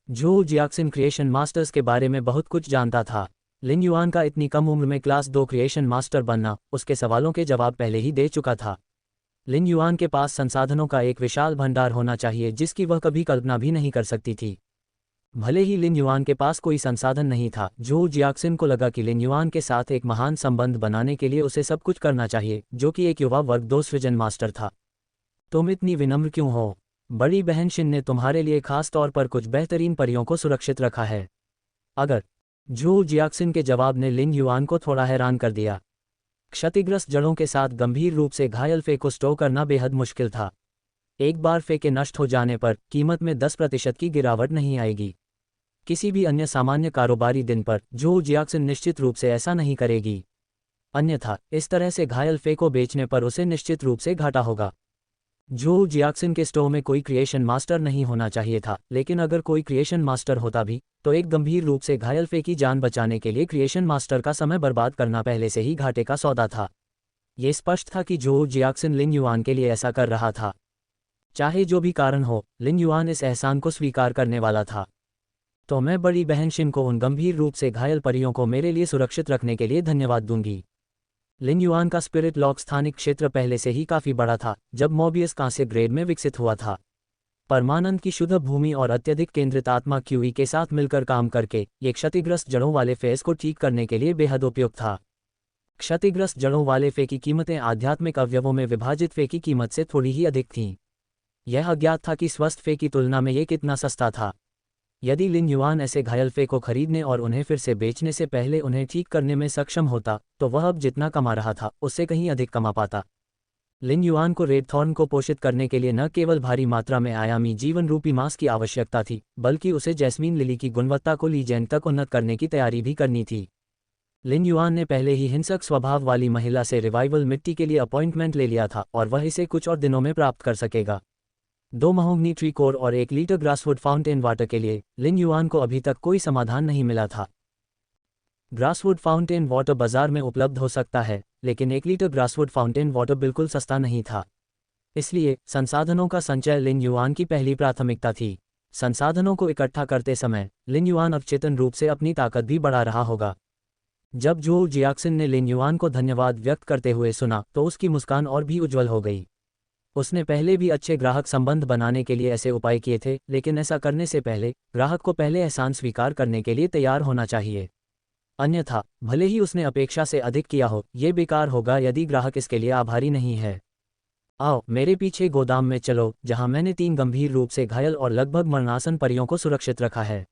जो जियाक्सिन क्रिएशन मास्टर्स के बारे में बहुत कुछ जानता था। लिन युआन का इतनी कम उम्र में क्लास 2 क्रिएशन मास्टर बनना उसके सवालों के जवाब पहले ही दे चुका था। लिन युआन के पास संसाधनों का एक विशाल भंडार होना चाहिए जिसकी वह कभी कल्पना भी नहीं कर सकती थी। भले ही लिन युआन के पास कोई संसाधन नहीं था, जो जियाक्सिन को लगा कि लिन युआन के साथ एक महान संबंध बनाने के लिए उसे सब कुछ करना चाहिए, जो कि एक युवा वर्ग 2 सृजन मास्टर था। तुम इतनी विनम्र क्यों हो? बड़ी बहन शिन ने तुम्हारे लिए खास तौर पर कुछ बेहतरीन परियों को सुरक्षित रखा है। अगर जो जियाक्सिन के जवाब ने लिन युआन को थोड़ा हैरान कर दिया। क्षतिग्रस्त जड़ों के साथ गंभीर रूप से घायल फे को स्टोव करना बेहद मुश्किल था। एक बार फे के नष्ट हो जाने पर कीमत में 10% की गिरावट नहीं आएगी। किसी भी अन्य सामान्य कारोबारी दिन पर जो जियाक्सिन निश्चित रूप से ऐसा नहीं करेगी। अन्यथा इस तरह से घायल फे को बेचने पर उसे निश्चित रूप से घाटा होगा। जो जियाक्सिन के स्टोव में कोई क्रिएशन मास्टर नहीं होना चाहिए था, लेकिन अगर कोई क्रिएशन मास्टर होता भी तो एक गंभीर रूप से घायल फे की जान बचाने के लिए क्रिएशन मास्टर का समय बर्बाद करना पहले से ही घाटे का सौदा था। ये स्पष्ट था कि जो जियाक्सिन लिन युआन के लिए ऐसा कर रहा था। चाहे जो भी कारण हो, लिन युआन इस एहसान को स्वीकार करने वाला था। तो मैं बड़ी बहन शिन को उन गंभीर रूप से घायल परियों को मेरे लिए सुरक्षित रखने के लिए धन्यवाद दूंगी। लिन युआन का स्पिरिट लॉक स्थानिक क्षेत्र पहले से ही काफी बड़ा था जब मोबियस कांस्य ग्रेड में विकसित हुआ था। परमानंद की शुद्ध भूमि और अत्यधिक केंद्रित आत्मा क्यूई के साथ मिलकर काम करके ये क्षतिग्रस्त जड़ों वाले फेस को ठीक करने के लिए बेहद उपयुक्त था। क्षतिग्रस्त जड़ों वाले फे की कीमतें आध्यात्मिक अवयवों में विभाजित फे की कीमत से थोड़ी ही अधिक थीं। यह अज्ञात था कि स्वस्थ फे की तुलना में ये कितना सस्ता था। यदि लिन युआन ऐसे घायल फे को खरीदने और उन्हें फिर से बेचने से पहले उन्हें ठीक करने में सक्षम होता तो वह अब जितना कमा रहा था उससे कहीं अधिक कमा पाता। लिन युआन को रेड थॉर्न को पोषित करने के लिए न केवल भारी मात्रा में आयामी जीवन रूपी मांस की आवश्यकता थी, बल्कि उसे जैस्मीन लिली की गुणवत्ता को लीजेंड तक उन्नत करने की तैयारी भी करनी थी। लिन युआन ने पहले ही हिंसक स्वभाव वाली महिला से रिवाइवल मिट्टी के लिए अपॉइंटमेंट ले लिया था और वह इसे कुछ और दिनों में प्राप्त कर सकेगा। 2 महोगनी ट्री कोर और 1 लीटर ग्रासवुड फाउंटेन वाटर के लिए लिन युआन को अभी तक कोई समाधान नहीं मिला था। ग्रासवुड फाउंटेन वाटर बाजार में उपलब्ध हो सकता है, लेकिन 1 लीटर ग्रासवुड फाउंटेन वाटर बिल्कुल सस्ता नहीं था। इसलिए संसाधनों का संचय लिन युआन की पहली प्राथमिकता थी। संसाधनों को इकट्ठा करते समय लिन युआन अवचेतन रूप से अपनी ताकत भी बढ़ा रहा होगा। जब जो जियाक्सिन ने लिन युआन को धन्यवाद व्यक्त करते हुए सुना तो उसकी मुस्कान और भी उज्जवल हो गई। उसने पहले भी अच्छे ग्राहक संबंध बनाने के लिए ऐसे उपाय किए थे, लेकिन ऐसा करने से पहले ग्राहक को पहले एहसान स्वीकार करने के लिए तैयार होना चाहिए। अन्यथा भले ही उसने अपेक्षा से अधिक किया हो, ये बेकार होगा यदि ग्राहक इसके लिए आभारी नहीं है। आओ मेरे पीछे गोदाम में चलो, जहां मैंने 3 गंभीर रूप से घायल और लगभग मरणासन परियों को सुरक्षित रखा है।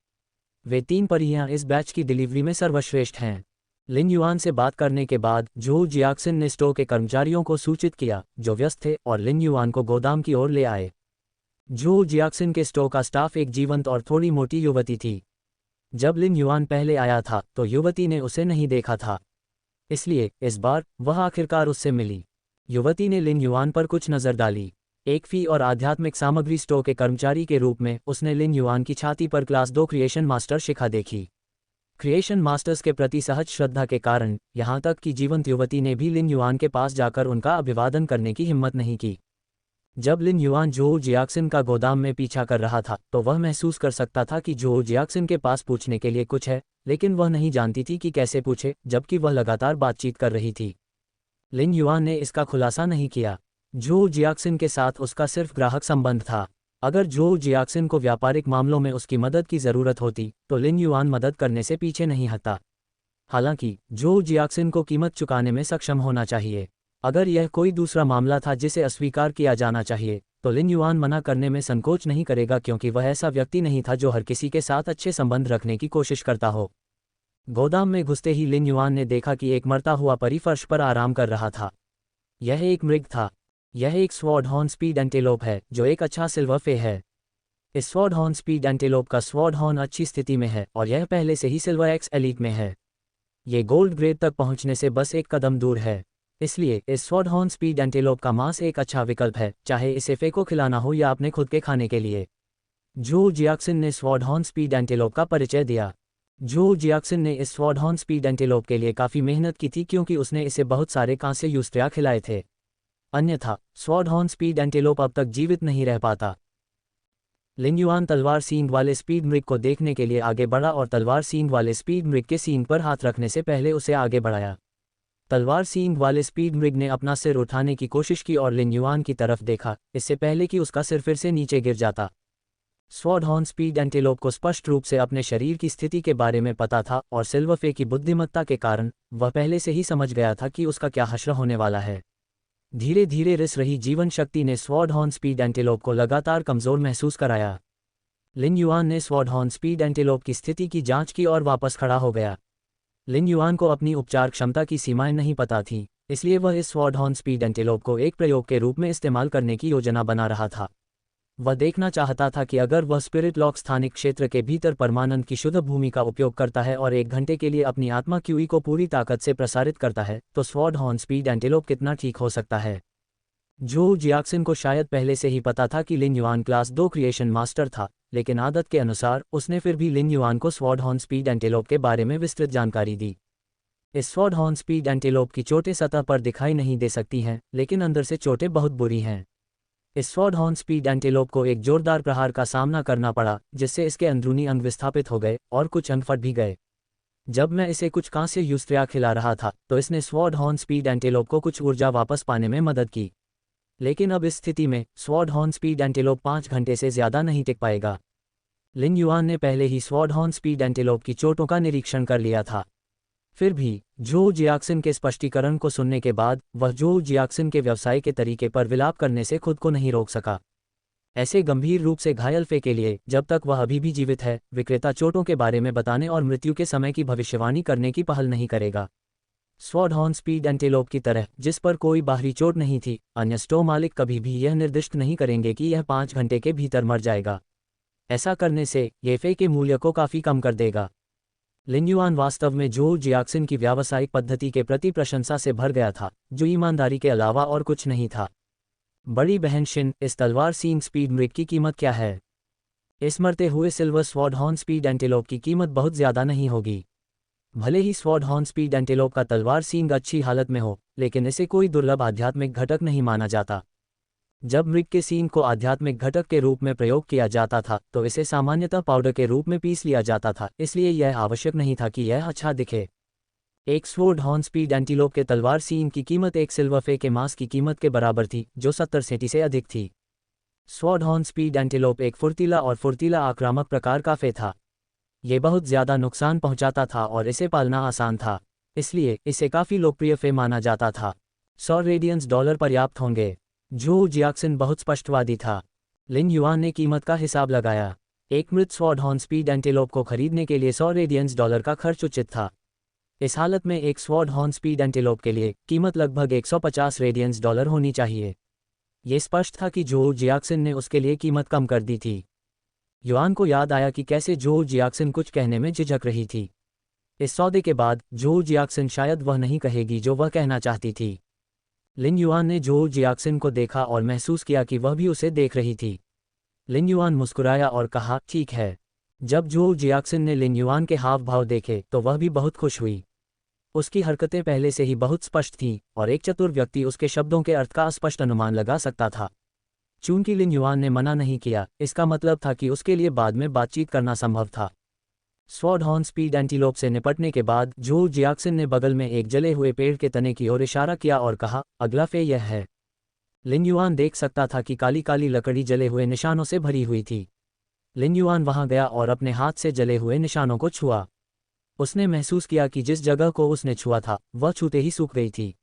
वे 3 परियां इस बैच की डिलीवरी में सर्वश्रेष्ठ हैं। लिन युआन से बात करने के बाद जो जियाक्सिन ने स्टोर के कर्मचारियों को सूचित किया जो व्यस्त थे और लिन युआन को गोदाम की ओर ले आए। जो जियाक्सिन के स्टोर का स्टाफ एक जीवंत और थोड़ी मोटी युवती थी। जब लिन युआन पहले आया था तो युवती ने उसे नहीं देखा था, इसलिए इस बार वह आखिरकार उससे मिली। युवती ने लिन युआन पर कुछ नज़र डाली। एक फी और आध्यात्मिक सामग्री स्टोर के कर्मचारी के रूप में उसने लिन युआन की छाती पर क्लास 2 क्रिएशन मास्टर शिखा देखी। क्रिएशन मास्टर्स के प्रति सहज श्रद्धा के कारण यहाँ तक कि जीवंत युवती ने भी लिन युआन के पास जाकर उनका अभिवादन करने की हिम्मत नहीं की। जब लिन युआन जो जियाक्सिन का गोदाम में पीछा कर रहा था तो वह महसूस कर सकता था कि जो जियाक्सिन के पास पूछने के लिए कुछ है, लेकिन वह नहीं जानती थी कि कैसे पूछे, जबकि वह लगातार बातचीत कर रही थी। लिन युआन ने इसका खुलासा नहीं किया। जो जियाक्सिन के साथ उसका सिर्फ ग्राहक संबंध था। अगर जो जियाक्सिन को व्यापारिक मामलों में उसकी मदद की ज़रूरत होती तो लिन युआन मदद करने से पीछे नहीं हटता। हालांकि जो जियाक्सिन को कीमत चुकाने में सक्षम होना चाहिए। अगर यह कोई दूसरा मामला था जिसे अस्वीकार किया जाना चाहिए तो लिन युआन मना करने में संकोच नहीं करेगा, क्योंकि वह ऐसा व्यक्ति नहीं था जो हर किसी के साथ अच्छे संबंध रखने की कोशिश करता हो। गोदाम में घुसते ही लिन युआन ने देखा कि एक मरता हुआ परी फर्श पर आराम कर रहा था। यह एक मृग था। यह एक स्वॉर्ड हॉर्न स्पीड एंटेलोप है जो एक अच्छा सिल्वर फे है। इस स्वॉर्ड हॉर्न स्पीड एंटेलोप का स्वॉर्ड हॉर्न अच्छी स्थिति में है और यह पहले से ही सिल्वर एक्स एलीट में है। ये गोल्ड ग्रेड तक पहुंचने से बस एक कदम दूर है। इसलिए इस स्वॉर्ड हॉर्न स्पीड एंटीलोप का मांस एक अच्छा विकल्प है, चाहे इसे फे को खिलाना हो या अपने खुद के खाने के लिए। जो जियाक्सिन ने स्वॉर्ड हॉर्न स्पीड एंटीलोप का परिचय दिया। जो जियाक्सिन ने इस स्वॉर्ड हॉर्न स्पीड एंटीलोप के लिए काफ़ी मेहनत की थी क्योंकि उसने इसे बहुत सारे कांस्य यूस्ट्रिया खिलाए थे। अन्यथा स्वॉर्ड हॉर्न स्पीड एंटीलोप अब तक जीवित नहीं रह पाता। लिन युआन तलवार सींग वाले स्पीड मृग को देखने के लिए आगे बढ़ा और तलवार सींग वाले स्पीड मृग के सींग पर हाथ रखने से पहले उसे आगे बढ़ाया। तलवार सींग वाले स्पीड मृग ने अपना सिर उठाने की कोशिश की और लिन युआन की तरफ देखा, इससे पहले कि उसका सिर फिर से नीचे गिर जाता। स्वॉर्ड हॉर्न स्पीड एंटीलोप को स्पष्ट रूप से अपने शरीर की स्थिति के बारे में पता था और सिल्वर की बुद्धिमत्ता के कारण वह पहले से ही समझ गया था कि उसका क्या हश्र होने वाला है। धीरे धीरे रिस रही जीवन शक्ति ने स्वॉर्ड हॉर्न स्पीड एंटीलोप को लगातार कमज़ोर महसूस कराया। लिन युआन ने स्वॉर्ड हॉर्न स्पीड एंटीलोप की स्थिति की जांच की और वापस खड़ा हो गया। लिन युआन को अपनी उपचार क्षमता की सीमाएं नहीं पता थीं, इसलिए वह इस स्वॉर्ड हॉर्न स्पीड एंटीलोप को एक प्रयोग के रूप में इस्तेमाल करने की योजना बना रहा था। वह देखना चाहता था कि अगर वह स्पिरिट लॉक स्थानिक क्षेत्र के भीतर परमानंद की शुद्ध भूमि का उपयोग करता है और 1 घंटे के लिए अपनी आत्मा क्यूई को पूरी ताकत से प्रसारित करता है, तो स्वॉर्ड हॉर्न स्पीड एंटीलोप कितना ठीक हो सकता है। जो जियाक्सिन को शायद पहले से ही पता था कि लिन युआन क्लास 2 क्रिएशन मास्टर था, लेकिन आदत के अनुसार उसने फिर भी लिन युआन को स्वॉर्ड हॉर्न स्पीड एंटीलोप के बारे में विस्तृत जानकारी दी। इस स्वॉर्ड हॉर्न स्पीड एंटीलोप की चोटें सतह पर दिखाई नहीं दे सकती हैं, लेकिन अंदर से चोटें बहुत बुरी हैं। इस स्वॉर्ड हॉर्न स्पीड एंटीलोप को एक जोरदार प्रहार का सामना करना पड़ा, जिससे इसके अंदरूनी अंग विस्थापित हो गए और कुछ अंग फट भी गए। जब मैं इसे कुछ कांस्य यूस्ट्रिया खिला रहा था तो इसने स्वॉर्ड हॉर्न स्पीड एंटीलोप को कुछ ऊर्जा वापस पाने में मदद की। लेकिन अब इस स्थिति में स्वॉर्ड हॉर्न स्पीड एंटीलोप 5 घंटे से ज़्यादा नहीं टिक पाएगा। लिन युआन ने पहले ही स्वॉर्ड हॉर्न स्पीड एंटीलोप की चोटों का निरीक्षण कर लिया था। फिर भी जो जियाक्सिन के स्पष्टीकरण को सुनने के बाद वह जो जियाक्सिन के व्यवसाय के तरीके पर विलाप करने से खुद को नहीं रोक सका। ऐसे गंभीर रूप से घायल फे के लिए, जब तक वह अभी भी जीवित है, विक्रेता चोटों के बारे में बताने और मृत्यु के समय की भविष्यवाणी करने की पहल नहीं करेगा। स्वॉर्ड हॉर्न स्पीड एंटीलोप की तरह, जिस पर कोई बाहरी चोट नहीं थी, अन्य स्टो मालिक कभी भी यह निर्दिष्ट नहीं करेंगे कि यह 5 घंटे के भीतर मर जाएगा। ऐसा करने से ये फे के मूल्य को काफ़ी कम कर देगा। लिन युआन वास्तव में जो जियाक्सिन की व्यावसायिक पद्धति के प्रति प्रशंसा से भर गया था, जो ईमानदारी के अलावा और कुछ नहीं था। बड़ी बहन शिन, इस तलवार सींग स्पीड मृग की कीमत क्या है? इस मरते हुए silver sword horn speed antelope की कीमत बहुत ज़्यादा नहीं होगी। भले ही स्वॉर्ड हॉर्न स्पीड एंटीलोप का तलवार सींग अच्छी हालत में हो, लेकिन इसे कोई दुर्लभ आध्यात्मिक घटक नहीं माना जाता। जब मृग के सींग को आध्यात्मिक घटक के रूप में प्रयोग किया जाता था तो इसे सामान्यतः पाउडर के रूप में पीस लिया जाता था, इसलिए यह आवश्यक नहीं था कि यह अच्छा दिखे। एक स्वॉर्ड हॉर्न स्पीड एंटीलोप के तलवार सींग की कीमत एक सिल्वर फे के मांस की कीमत के बराबर थी, जो 70 सेंटी से अधिक थी। स्वॉर्ड हॉर्न स्पीड एंटीलोप एक फुर्तीला आक्रामक प्रकार का फे था। ये बहुत ज़्यादा नुकसान पहुंचाता था और इसे पालना आसान था, इसलिए इसे काफ़ी लोकप्रिय फे माना जाता था। $100 पर्याप्त होंगे। जो जियाक्सिन बहुत स्पष्टवादी था। लिन युआन ने कीमत का हिसाब लगाया। एक मृत स्वॉर्ड हॉर्न स्पीड एंटीलोप को खरीदने के लिए $100 का खर्च उचित था। इस हालत में एक स्वॉर्ड हॉर्न स्पीड एंटीलोप के लिए कीमत लगभग $150 होनी चाहिए। ये स्पष्ट था कि जो जियाक्सिन ने उसके लिए कीमत कम कर दी थी। युआन को याद आया कि कैसे जो जियाक्सिन कुछ कहने में झिझक रही थी। इस सौदे के बाद जो जियाक्सिन शायद वह नहीं कहेगी जो वह कहना चाहती थी। लिन युआन ने जो जियाक्सिन को देखा और महसूस किया कि वह भी उसे देख रही थी। लिन युआन मुस्कुराया और कहा, ठीक है। जब जो जियाक्सिन ने लिन युआन के हाव भाव देखे तो वह भी बहुत खुश हुई। उसकी हरकतें पहले से ही बहुत स्पष्ट थीं और एक चतुर व्यक्ति उसके शब्दों के अर्थ का स्पष्ट अनुमान लगा सकता था। चूंकि लिन युआन ने मना नहीं किया, इसका मतलब था कि उसके लिए बाद में बातचीत करना संभव था। स्वॉर्ड हॉर्न स्पीड एंटीलोप से निपटने के बाद जो जियाक्सिन ने बगल में एक जले हुए पेड़ के तने की ओर इशारा किया और कहा, अगला फे यह है। लिन युआन देख सकता था कि काली काली लकड़ी जले हुए निशानों से भरी हुई थी। लिन युआन वहां गया और अपने हाथ से जले हुए निशानों को छुआ। उसने महसूस किया कि जिस जगह को उसने छुआ था वह छूते ही सूख गई थी।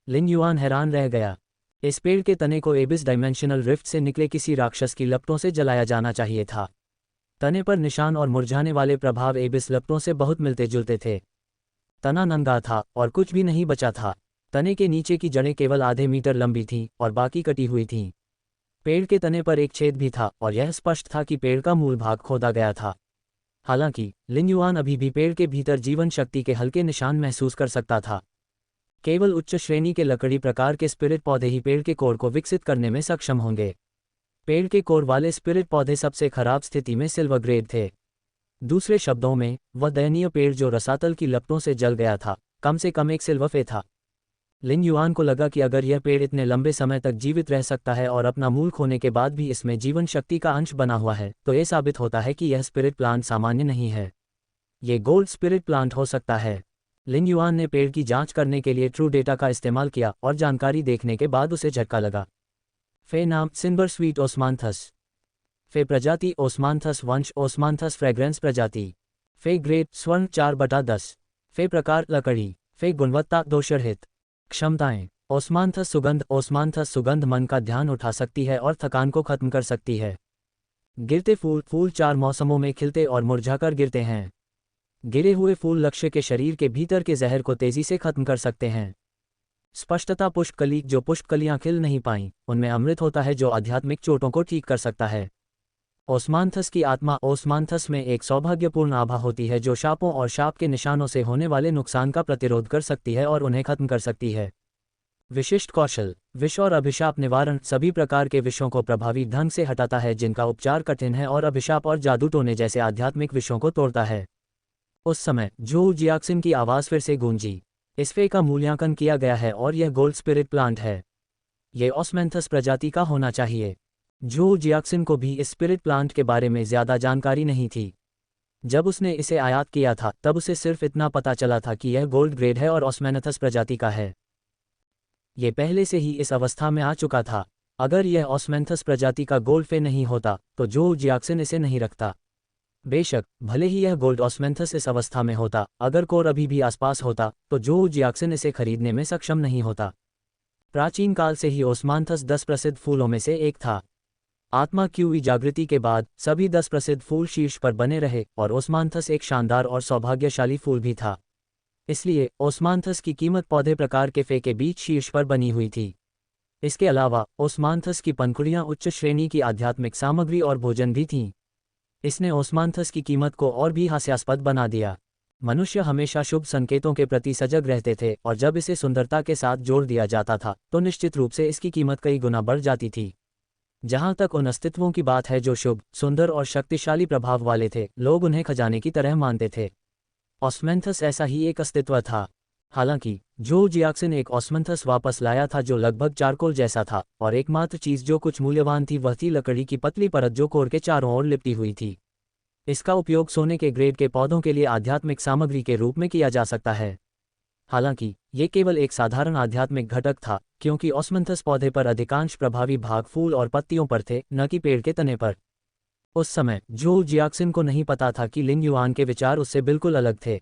लिन युआन हैरान रह गया। इस पेड़ के तने को एबिस डायमेंशनल रिफ्ट से निकले किसी राक्षस की लपटों से जलाया जाना चाहिए था। तने पर निशान और मुरझाने वाले प्रभाव एबिस लपटों से बहुत मिलते जुलते थे। तना नंगा था और कुछ भी नहीं बचा था। तने के नीचे की जड़ें केवल आधे मीटर लंबी थीं और बाकी कटी हुई थीं। पेड़ के तने पर एक छेद भी था और यह स्पष्ट था कि पेड़ का मूल भाग खोदा गया था। हालांकि लिन युआन अभी भी पेड़ के भीतर जीवन शक्ति के हल्के निशान महसूस कर सकता था। केवल उच्च श्रेणी के लकड़ी प्रकार के स्पिरिट पौधे ही पेड़ के कोर को विकसित करने में सक्षम होंगे। पेड़ के कोर वाले स्पिरिट पौधे सबसे खराब स्थिति में सिल्वर ग्रेड थे। दूसरे शब्दों में, वह दयनीय पेड़ जो रसातल की लपटों से जल गया था, कम से कम एक सिल्वर फे था। लिन युआन को लगा कि अगर यह पेड़ इतने लंबे समय तक जीवित रह सकता है और अपना मूल खोने के बाद भी इसमें जीवन शक्ति का अंश बना हुआ है, तो यह साबित होता है कि यह स्पिरिट प्लांट सामान्य नहीं है। ये गोल्ड स्पिरिट प्लांट हो सकता है। लिन युआन ने पेड़ की जांच करने के लिए ट्रू डेटा का इस्तेमाल किया और जानकारी देखने के बाद उसे झटका लगा। फे नाम सिल्वर स्वीट ओस्मांथस। फे प्रजाति ओस्मांथस वंश ओस्मांथस फ्रेग्रेंस प्रजाति। फे ग्रेड स्वर्ण 4/10। फे प्रकार लकड़ी। फे गुणवत्ता दोषरहित। क्षमताएं ओस्मांथस सुगंध। ओस्मांथस सुगंध मन का ध्यान उठा सकती है और थकान को खत्म कर सकती है। गिरते फूल। फूल 4 मौसमों में खिलते और मुरझाकर गिरते हैं। गिरे हुए फूल लक्ष्य के शरीर के भीतर के जहर को तेजी से खत्म कर सकते हैं। स्पष्टता पुष्पकली। जो पुष्पकलियां खिल नहीं पाईं, उनमें अमृत होता है जो आध्यात्मिक चोटों को ठीक कर सकता है। ओस्मांथस की आत्मा। ओस्मांथस में एक सौभाग्यपूर्ण आभा होती है जो शापों और शाप के निशानों से होने वाले नुकसान का प्रतिरोध कर सकती है और उन्हें खत्म कर सकती है। विशिष्ट कौशल। विष और अभिशाप निवारण। सभी प्रकार के विषों को प्रभावी ढंग से हटाता है जिनका उपचार कठिन है और अभिशाप और जादू टोने जैसे आध्यात्मिक विषयों को तोड़ता है। उस समय जो जियाक्सिन की आवाज़ फिर से गूंजी। इस फे का मूल्यांकन किया गया है और यह गोल्ड स्पिरिट प्लांट है। यह ओस्मैंथस प्रजाति का होना चाहिए। जो जियाक्सिन को भी इस स्पिरिट प्लांट के बारे में ज़्यादा जानकारी नहीं थी। जब उसने इसे आयात किया था तब उसे सिर्फ इतना पता चला था कि यह गोल्ड ग्रेड है और ओस्मैंथस प्रजाति का है। यह पहले से ही इस अवस्था में आ चुका था। अगर यह ओस्मैंथस प्रजाति का गोल्ड फे नहीं होता तो जो जियाक्सिन इसे नहीं रखता। बेशक भले ही यह गोल्ड ओस्मैंथस इस अवस्था में होता, अगर कोर अभी भी आसपास होता तो जो जियाक्सिन इसे खरीदने में सक्षम नहीं होता। प्राचीन काल से ही ओस्मांथस 10 प्रसिद्ध फूलों में से एक था। आत्मा की जागृति के बाद सभी 10 प्रसिद्ध फूल शीर्ष पर बने रहे और ओस्मांथस एक शानदार और सौभाग्यशाली फूल भी था। इसलिए ओस्मांथस की कीमत पौधे प्रकार के फे के बीच शीर्ष पर बनी हुई थी। इसके अलावा ओस्मांथस की पंखुड़ियां उच्च श्रेणी की आध्यात्मिक सामग्री और भोजन भी थीं। इसने ओस्मांथस की कीमत को और भी हास्यास्पद बना दिया। मनुष्य हमेशा शुभ संकेतों के प्रति सजग रहते थे और जब इसे सुंदरता के साथ जोड़ दिया जाता था तो निश्चित रूप से इसकी कीमत कई गुना बढ़ जाती थी। जहां तक उन अस्तित्वों की बात है जो शुभ, सुंदर और शक्तिशाली प्रभाव वाले थे, लोग उन्हें खजाने की तरह मानते थे। ओस्मैंथस ऐसा ही एक अस्तित्व था। हालांकि जो जियाक्सिन एक ओस्मैंथस वापस लाया था जो लगभग चारकोल जैसा था, और एकमात्र चीज जो कुछ मूल्यवान थी वह थी लकड़ी की पतली परत जो कोर के चारों ओर लिपटी हुई थी। इसका उपयोग सोने के ग्रेड के पौधों के लिए आध्यात्मिक सामग्री के रूप में किया जा सकता है। हालांकि ये केवल एक साधारण आध्यात्मिक घटक था, क्योंकि ओस्मैंथस पौधे पर अधिकांश प्रभावी भाग फूल और पत्तियों पर थे, न कि पेड़ के तने पर। उस समय जो जियाक्सिन को नहीं पता था कि लिन युआन के विचार उससे बिल्कुल अलग थे।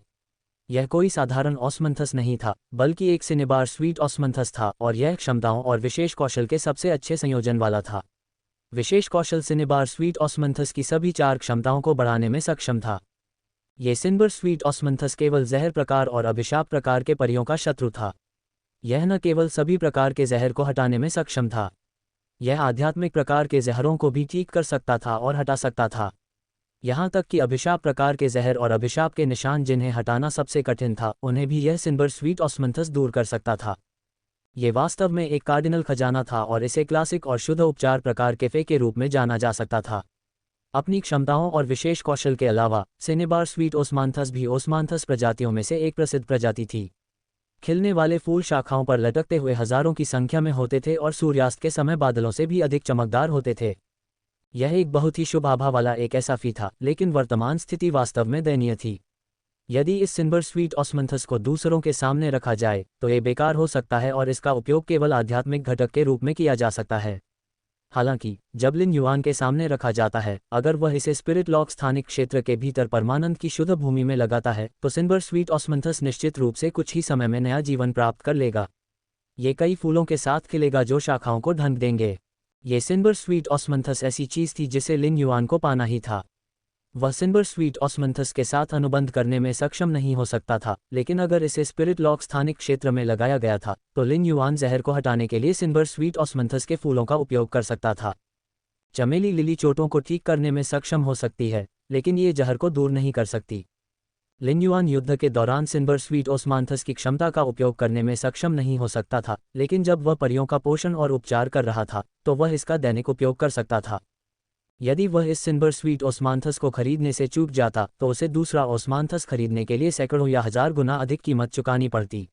यह कोई साधारण ओस्मैंथस नहीं था, बल्कि एक सिनेबार स्वीट ओस्मैंथस था और यह क्षमताओं और विशेष कौशल के सबसे अच्छे संयोजन वाला था। विशेष कौशल सिनेबार स्वीट ओस्मैंथस की सभी 4 क्षमताओं को बढ़ाने में सक्षम था। ये सिल्वर स्वीट ओस्मैंथस केवल जहर प्रकार और अभिशाप प्रकार के परियों का शत्रु था। यह न केवल सभी प्रकार के जहर को हटाने में सक्षम था, यह आध्यात्मिक प्रकार के जहरों को भी ठीक कर सकता था और हटा सकता था। यहाँ तक कि अभिशाप प्रकार के जहर और अभिशाप के निशान जिन्हें हटाना सबसे कठिन था, उन्हें भी यह सिल्वर स्वीट ओस्मैंथस दूर कर सकता था। ये वास्तव में एक कार्डिनल खजाना था और इसे क्लासिक और शुद्ध उपचार प्रकार के फे के रूप में जाना जा सकता था। अपनी क्षमताओं और विशेष कौशल के अलावा सिनेबार स्वीट ओस्मांथस भी ओस्मांथस प्रजातियों में से एक प्रसिद्ध प्रजाति थी। खिलने वाले फूल शाखाओं पर लटकते हुए हजारों की संख्या में होते थे और सूर्यास्त के समय बादलों से भी अधिक चमकदार होते थे। यह एक बहुत ही शुभ आभा वाला एक ऐसा फी था, लेकिन वर्तमान स्थिति वास्तव में दयनीय थी। यदि इस सिल्वर स्वीट ओस्मांथस को दूसरों के सामने रखा जाए तो ये बेकार हो सकता है और इसका उपयोग केवल आध्यात्मिक घटक के रूप में किया जा सकता है। हालांकि जब लिन युआन के सामने रखा जाता है, अगर वह इसे स्पिरिट लॉक स्थानिक क्षेत्र के भीतर परमानंद की शुद्ध भूमि में लगाता है तो सिल्वर स्वीट ओस्मांथस निश्चित रूप से कुछ ही समय में नया जीवन प्राप्त कर लेगा। ये कई फूलों के साथ खिलेगा जो शाखाओं को ढंक देंगे। ये सिल्वर स्वीट ओस्मांथस ऐसी चीज थी जिसे लिन युआन को पाना ही था। वह सिल्वर स्वीट ओस्मांथस के साथ अनुबंध करने में सक्षम नहीं हो सकता था, लेकिन अगर इसे स्पिरिट लॉक स्थानिक क्षेत्र में लगाया गया था तो लिन युआन जहर को हटाने के लिए सिल्वर स्वीट ओस्मांथस के फूलों का उपयोग कर सकता था। चमेली लिली चोटों को ठीक करने में सक्षम हो सकती है, लेकिन ये जहर को दूर नहीं कर सकती। लिन युआन युद्ध के दौरान सिल्वर स्वीट ओस्मांथस की क्षमता का उपयोग करने में सक्षम नहीं हो सकता था, लेकिन जब वह परियों का पोषण और उपचार कर रहा था तो वह इसका दैनिक उपयोग कर सकता था। यदि वह इस सिल्वर स्वीट ओस्मांथस को खरीदने से चूक जाता तो उसे दूसरा ओस्मांथस खरीदने के लिए सैकड़ों या हजार गुना अधिक कीमत चुकानी पड़ती।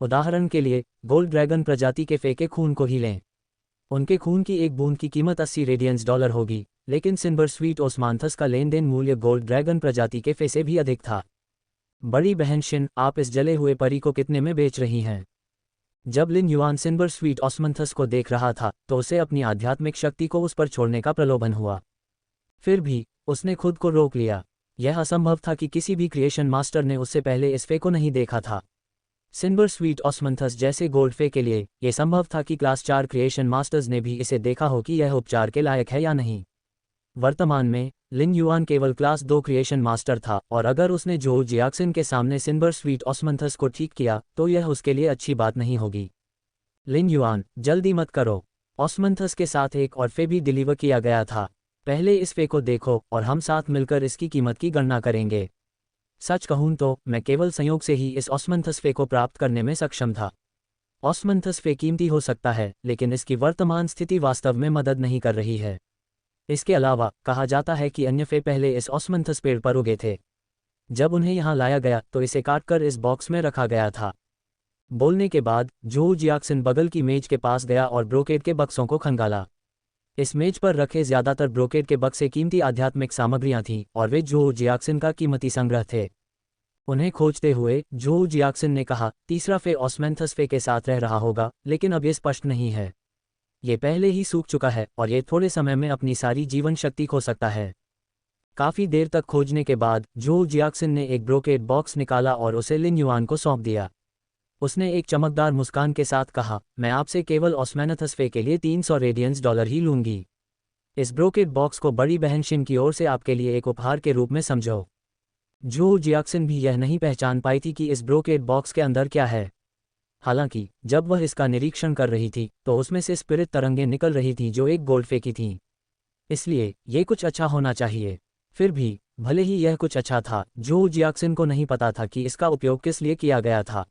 उदाहरण के लिए, गोल्ड ड्रैगन प्रजाति के फे के खून को ही लें। उनके खून की एक बूंद की कीमत 80 रेडियंस डॉलर होगी, लेकिन सिल्वर स्वीट ओस्मांथस का लेन देन मूल्य गोल्ड ड्रैगन प्रजाति के फे से भी अधिक था। बड़ी बहन शिन, आप इस जले हुए परी को कितने में बेच रही हैं? जब लिन युआन सिल्वर स्वीट ओस्मांथस को देख रहा था तो उसे अपनी आध्यात्मिक शक्ति को उस पर छोड़ने का प्रलोभन हुआ। फिर भी उसने खुद को रोक लिया। यह असंभव था कि किसी भी क्रिएशन मास्टर ने उससे पहले इस फे को नहीं देखा था। सिल्वर स्वीट ओस्मांथस जैसे गोल्ड फे के लिए यह संभव था कि क्लास 4 क्रिएशन मास्टर्स ने भी इसे देखा हो कि यह उपचार के लायक है या नहीं। वर्तमान में लिन युआन केवल क्लास 2 क्रिएशन मास्टर था, और अगर उसने जोऊ जियाक्सिन के सामने सिल्वर स्वीट ओस्मांथस को ठीक किया तो यह उसके लिए अच्छी बात नहीं होगी। लिन युआन, जल्दी मत करो। ओस्मांथस के साथ एक और फे भी डिलीवर किया गया था। पहले इस फे को देखो और हम साथ मिलकर इसकी कीमत की गणना करेंगे। सच कहूं तो मैं केवल संयोग से ही इस ओस्मांथस फे को प्राप्त करने में सक्षम था। ओस्मांथस फे कीमती हो सकता है, लेकिन इसकी वर्तमान स्थिति वास्तव में मदद नहीं कर रही है। इसके अलावा कहा जाता है कि अन्य फे पहले इस ओस्मांथस पेड़ पर उगे थे। जब उन्हें यहाँ लाया गया तो इसे काटकर इस बॉक्स में रखा गया था। बोलने के बाद जोऊ जियाक्सिन बगल की मेज के पास गया और ब्रोकेड के बक्सों को खंगाला। इस मेज पर रखे ज्यादातर ब्रोकेड के बक्से कीमती आध्यात्मिक सामग्रियां थीं और वे जोऊ जियाक्सिन का कीमती संग्रह थे। उन्हें खोजते हुए जोऊ जियाक्सिन ने कहा, तीसरा फे ओस्मांथस फे के साथ रह रहा होगा, लेकिन अब ये स्पष्ट नहीं है। ये पहले ही सूख चुका है और ये थोड़े समय में अपनी सारी जीवन शक्ति खो सकता है। काफी देर तक खोजने के बाद जोऊ जियाक्सिन ने एक ब्रोकेड बॉक्स निकाला और उसे लिन युआन को सौंप दिया। उसने एक चमकदार मुस्कान के साथ कहा, मैं आपसे केवल ओस्मांथस फे के लिए 300 रेडियंस डॉलर ही लूंगी। इस ब्रोकेड बॉक्स को बड़ी बहन शिन की ओर से आपके लिए एक उपहार के रूप में समझो। जोऊ जियाक्सिन भी यह नहीं पहचान पाई थी कि इस ब्रोकेड बॉक्स के अंदर क्या है। हालांकि जब वह इसका निरीक्षण कर रही थी तो उसमें से स्पिरिट तरंगें निकल रही थीं जो एक गोल्ड फे की थीं। इसलिए ये कुछ अच्छा होना चाहिए। फिर भी भले ही यह कुछ अच्छा था, जोऊ जियाक्सिन को नहीं पता था कि इसका उपयोग किस लिए किया गया था।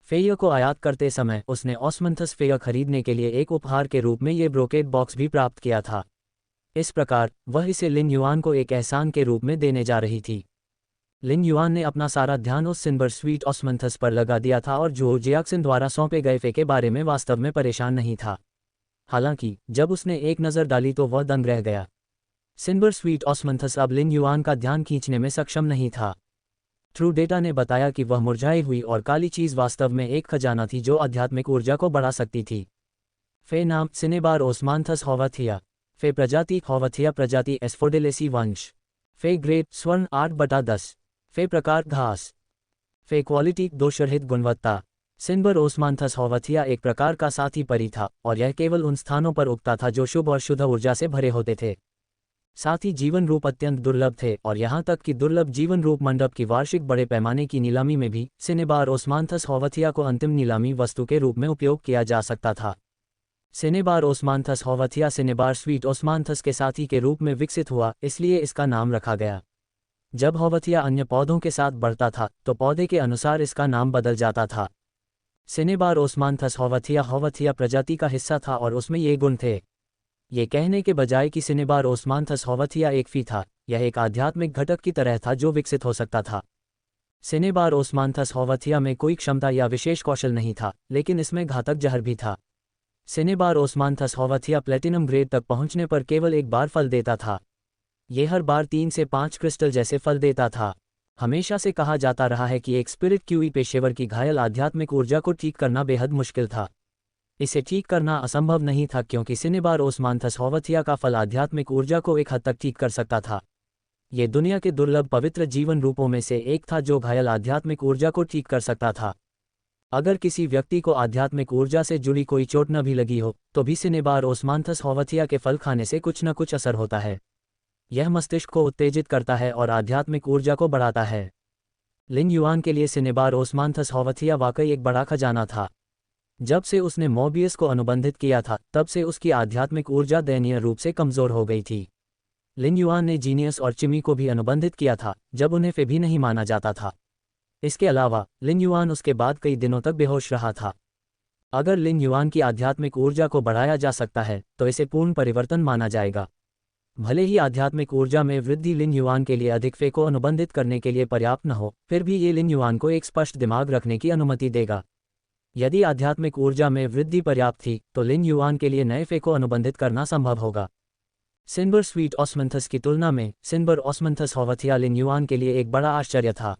फेय को आयात करते समय उसने ओस्मांथस फेय खरीदने के लिए एक उपहार के रूप में ये ब्रोकेड बॉक्स भी प्राप्त किया था। इस प्रकार वह इसे लिन युआन को एक एहसान के रूप में देने जा रही थी। लिन युआन ने अपना सारा ध्यान उस सिल्वर स्वीट ओस्मांथस पर लगा दिया था और जोऊ जियाक्सिन द्वारा सौंपे गए फे के बारे में वास्तव में परेशान नहीं था। हालांकि जब उसने एक नज़र डाली तो वह दंग रह गया। सिल्वर स्वीट ओस्मांथस अब लिन युआन का ध्यान खींचने में सक्षम नहीं था। ट्रू डेटा ने बताया कि वह मुरझाई हुई और काली चीज वास्तव में एक खजाना थी जो आध्यात्मिक ऊर्जा को बढ़ा सकती थी। फे नाम सिनेबार ओस्मांथस होवथिया। फे प्रजाति होवथिया प्रजाति एस्फोडेलेसी वंश। फे ग्रेड स्वर्ण 8/10। फे प्रकार घास। फे क्वालिटी दोषरहित गुणवत्ता। सिल्वर ओस्मांथस होवथिया एक प्रकार का साथी परी था और यह केवल उन स्थानों पर उगता था जो शुभ और शुद्ध ऊर्जा से भरे होते थे। साथ ही जीवन रूप अत्यंत दुर्लभ थे और यहाँ तक कि दुर्लभ जीवन रूप मंडप की वार्षिक बड़े पैमाने की नीलामी में भी सिनेबार ओस्मांथस होवथिया को अंतिम नीलामी वस्तु के रूप में उपयोग किया जा सकता था। सिनेबार ओस्मांथस होवथिया सिनेबार स्वीट ओस्मांथस के साथी के रूप में विकसित हुआ, इसलिए इसका नाम रखा गया। जब होवथिया अन्य पौधों के साथ बढ़ता था तो पौधे के अनुसार इसका नाम बदल जाता था। सिनेबार ओस्मांथस होवथिया प्रजाति का हिस्सा था और उसमें ये गुण थे। ये कहने के बजाय कि सिनेबार ओस्मांथस होवथिया एक फी था, यह एक आध्यात्मिक घटक की तरह था जो विकसित हो सकता था। सिनेबार ओस्मांथस होवथिया में कोई क्षमता या विशेष कौशल नहीं था, लेकिन इसमें घातक जहर भी था। सिनेबार ओस्मांथस होवथिया प्लेटिनम ग्रेड तक पहुंचने पर केवल एक बार फल देता था। यह हर बार 3 से 5 क्रिस्टल जैसे फल देता था। हमेशा से कहा जाता रहा है कि एक स्पिरिट क्यूई पेशेवर की घायल आध्यात्मिक ऊर्जा को ठीक करना बेहद मुश्किल था। इसे ठीक करना असंभव नहीं था क्योंकि सिनेबार ओस्मांथस होवथिया का फल आध्यात्मिक ऊर्जा को एक हद तक ठीक कर सकता था। ये दुनिया के दुर्लभ पवित्र जीवन रूपों में से एक था जो घायल आध्यात्मिक ऊर्जा को ठीक कर सकता था। अगर किसी व्यक्ति को आध्यात्मिक ऊर्जा से जुड़ी कोई चोट न भी लगी हो तो भी सिनेबार ओस्मांथस होवथिया के फल खाने से कुछ न कुछ असर होता है। यह मस्तिष्क को उत्तेजित करता है और आध्यात्मिक ऊर्जा को बढ़ाता है। लिन युआन के लिए सिनेबार ओस्मांथस होवथिया वाकई एक बड़ा खजाना था। जब से उसने मोबियस को अनुबंधित किया था तब से उसकी आध्यात्मिक ऊर्जा दयनीय रूप से कमजोर हो गई थी। लिन युआन ने जीनियस और चिमी को भी अनुबंधित किया था, जब उन्हें फे भी नहीं माना जाता था। इसके अलावा लिन युआन उसके बाद कई दिनों तक बेहोश रहा था। अगर लिन युआन की आध्यात्मिक ऊर्जा को बढ़ाया जा सकता है तो इसे पूर्ण परिवर्तन माना जाएगा। भले ही आध्यात्मिक ऊर्जा में वृद्धि लिन युआन के लिए अधिक फे को अनुबंधित करने के लिए पर्याप्त न हो, फिर भी ये लिन युआन को एक स्पष्ट दिमाग रखने की अनुमति देगा। यदि आध्यात्मिक ऊर्जा में वृद्धि पर्याप्त थी तो लिन युआन के लिए नए फे को अनुबंधित करना संभव होगा। सिनबर स्वीट ऑस्मंथस की तुलना में सिनबर ऑस्मंथस होवथिया लिन युआन के लिए एक बड़ा आश्चर्य था।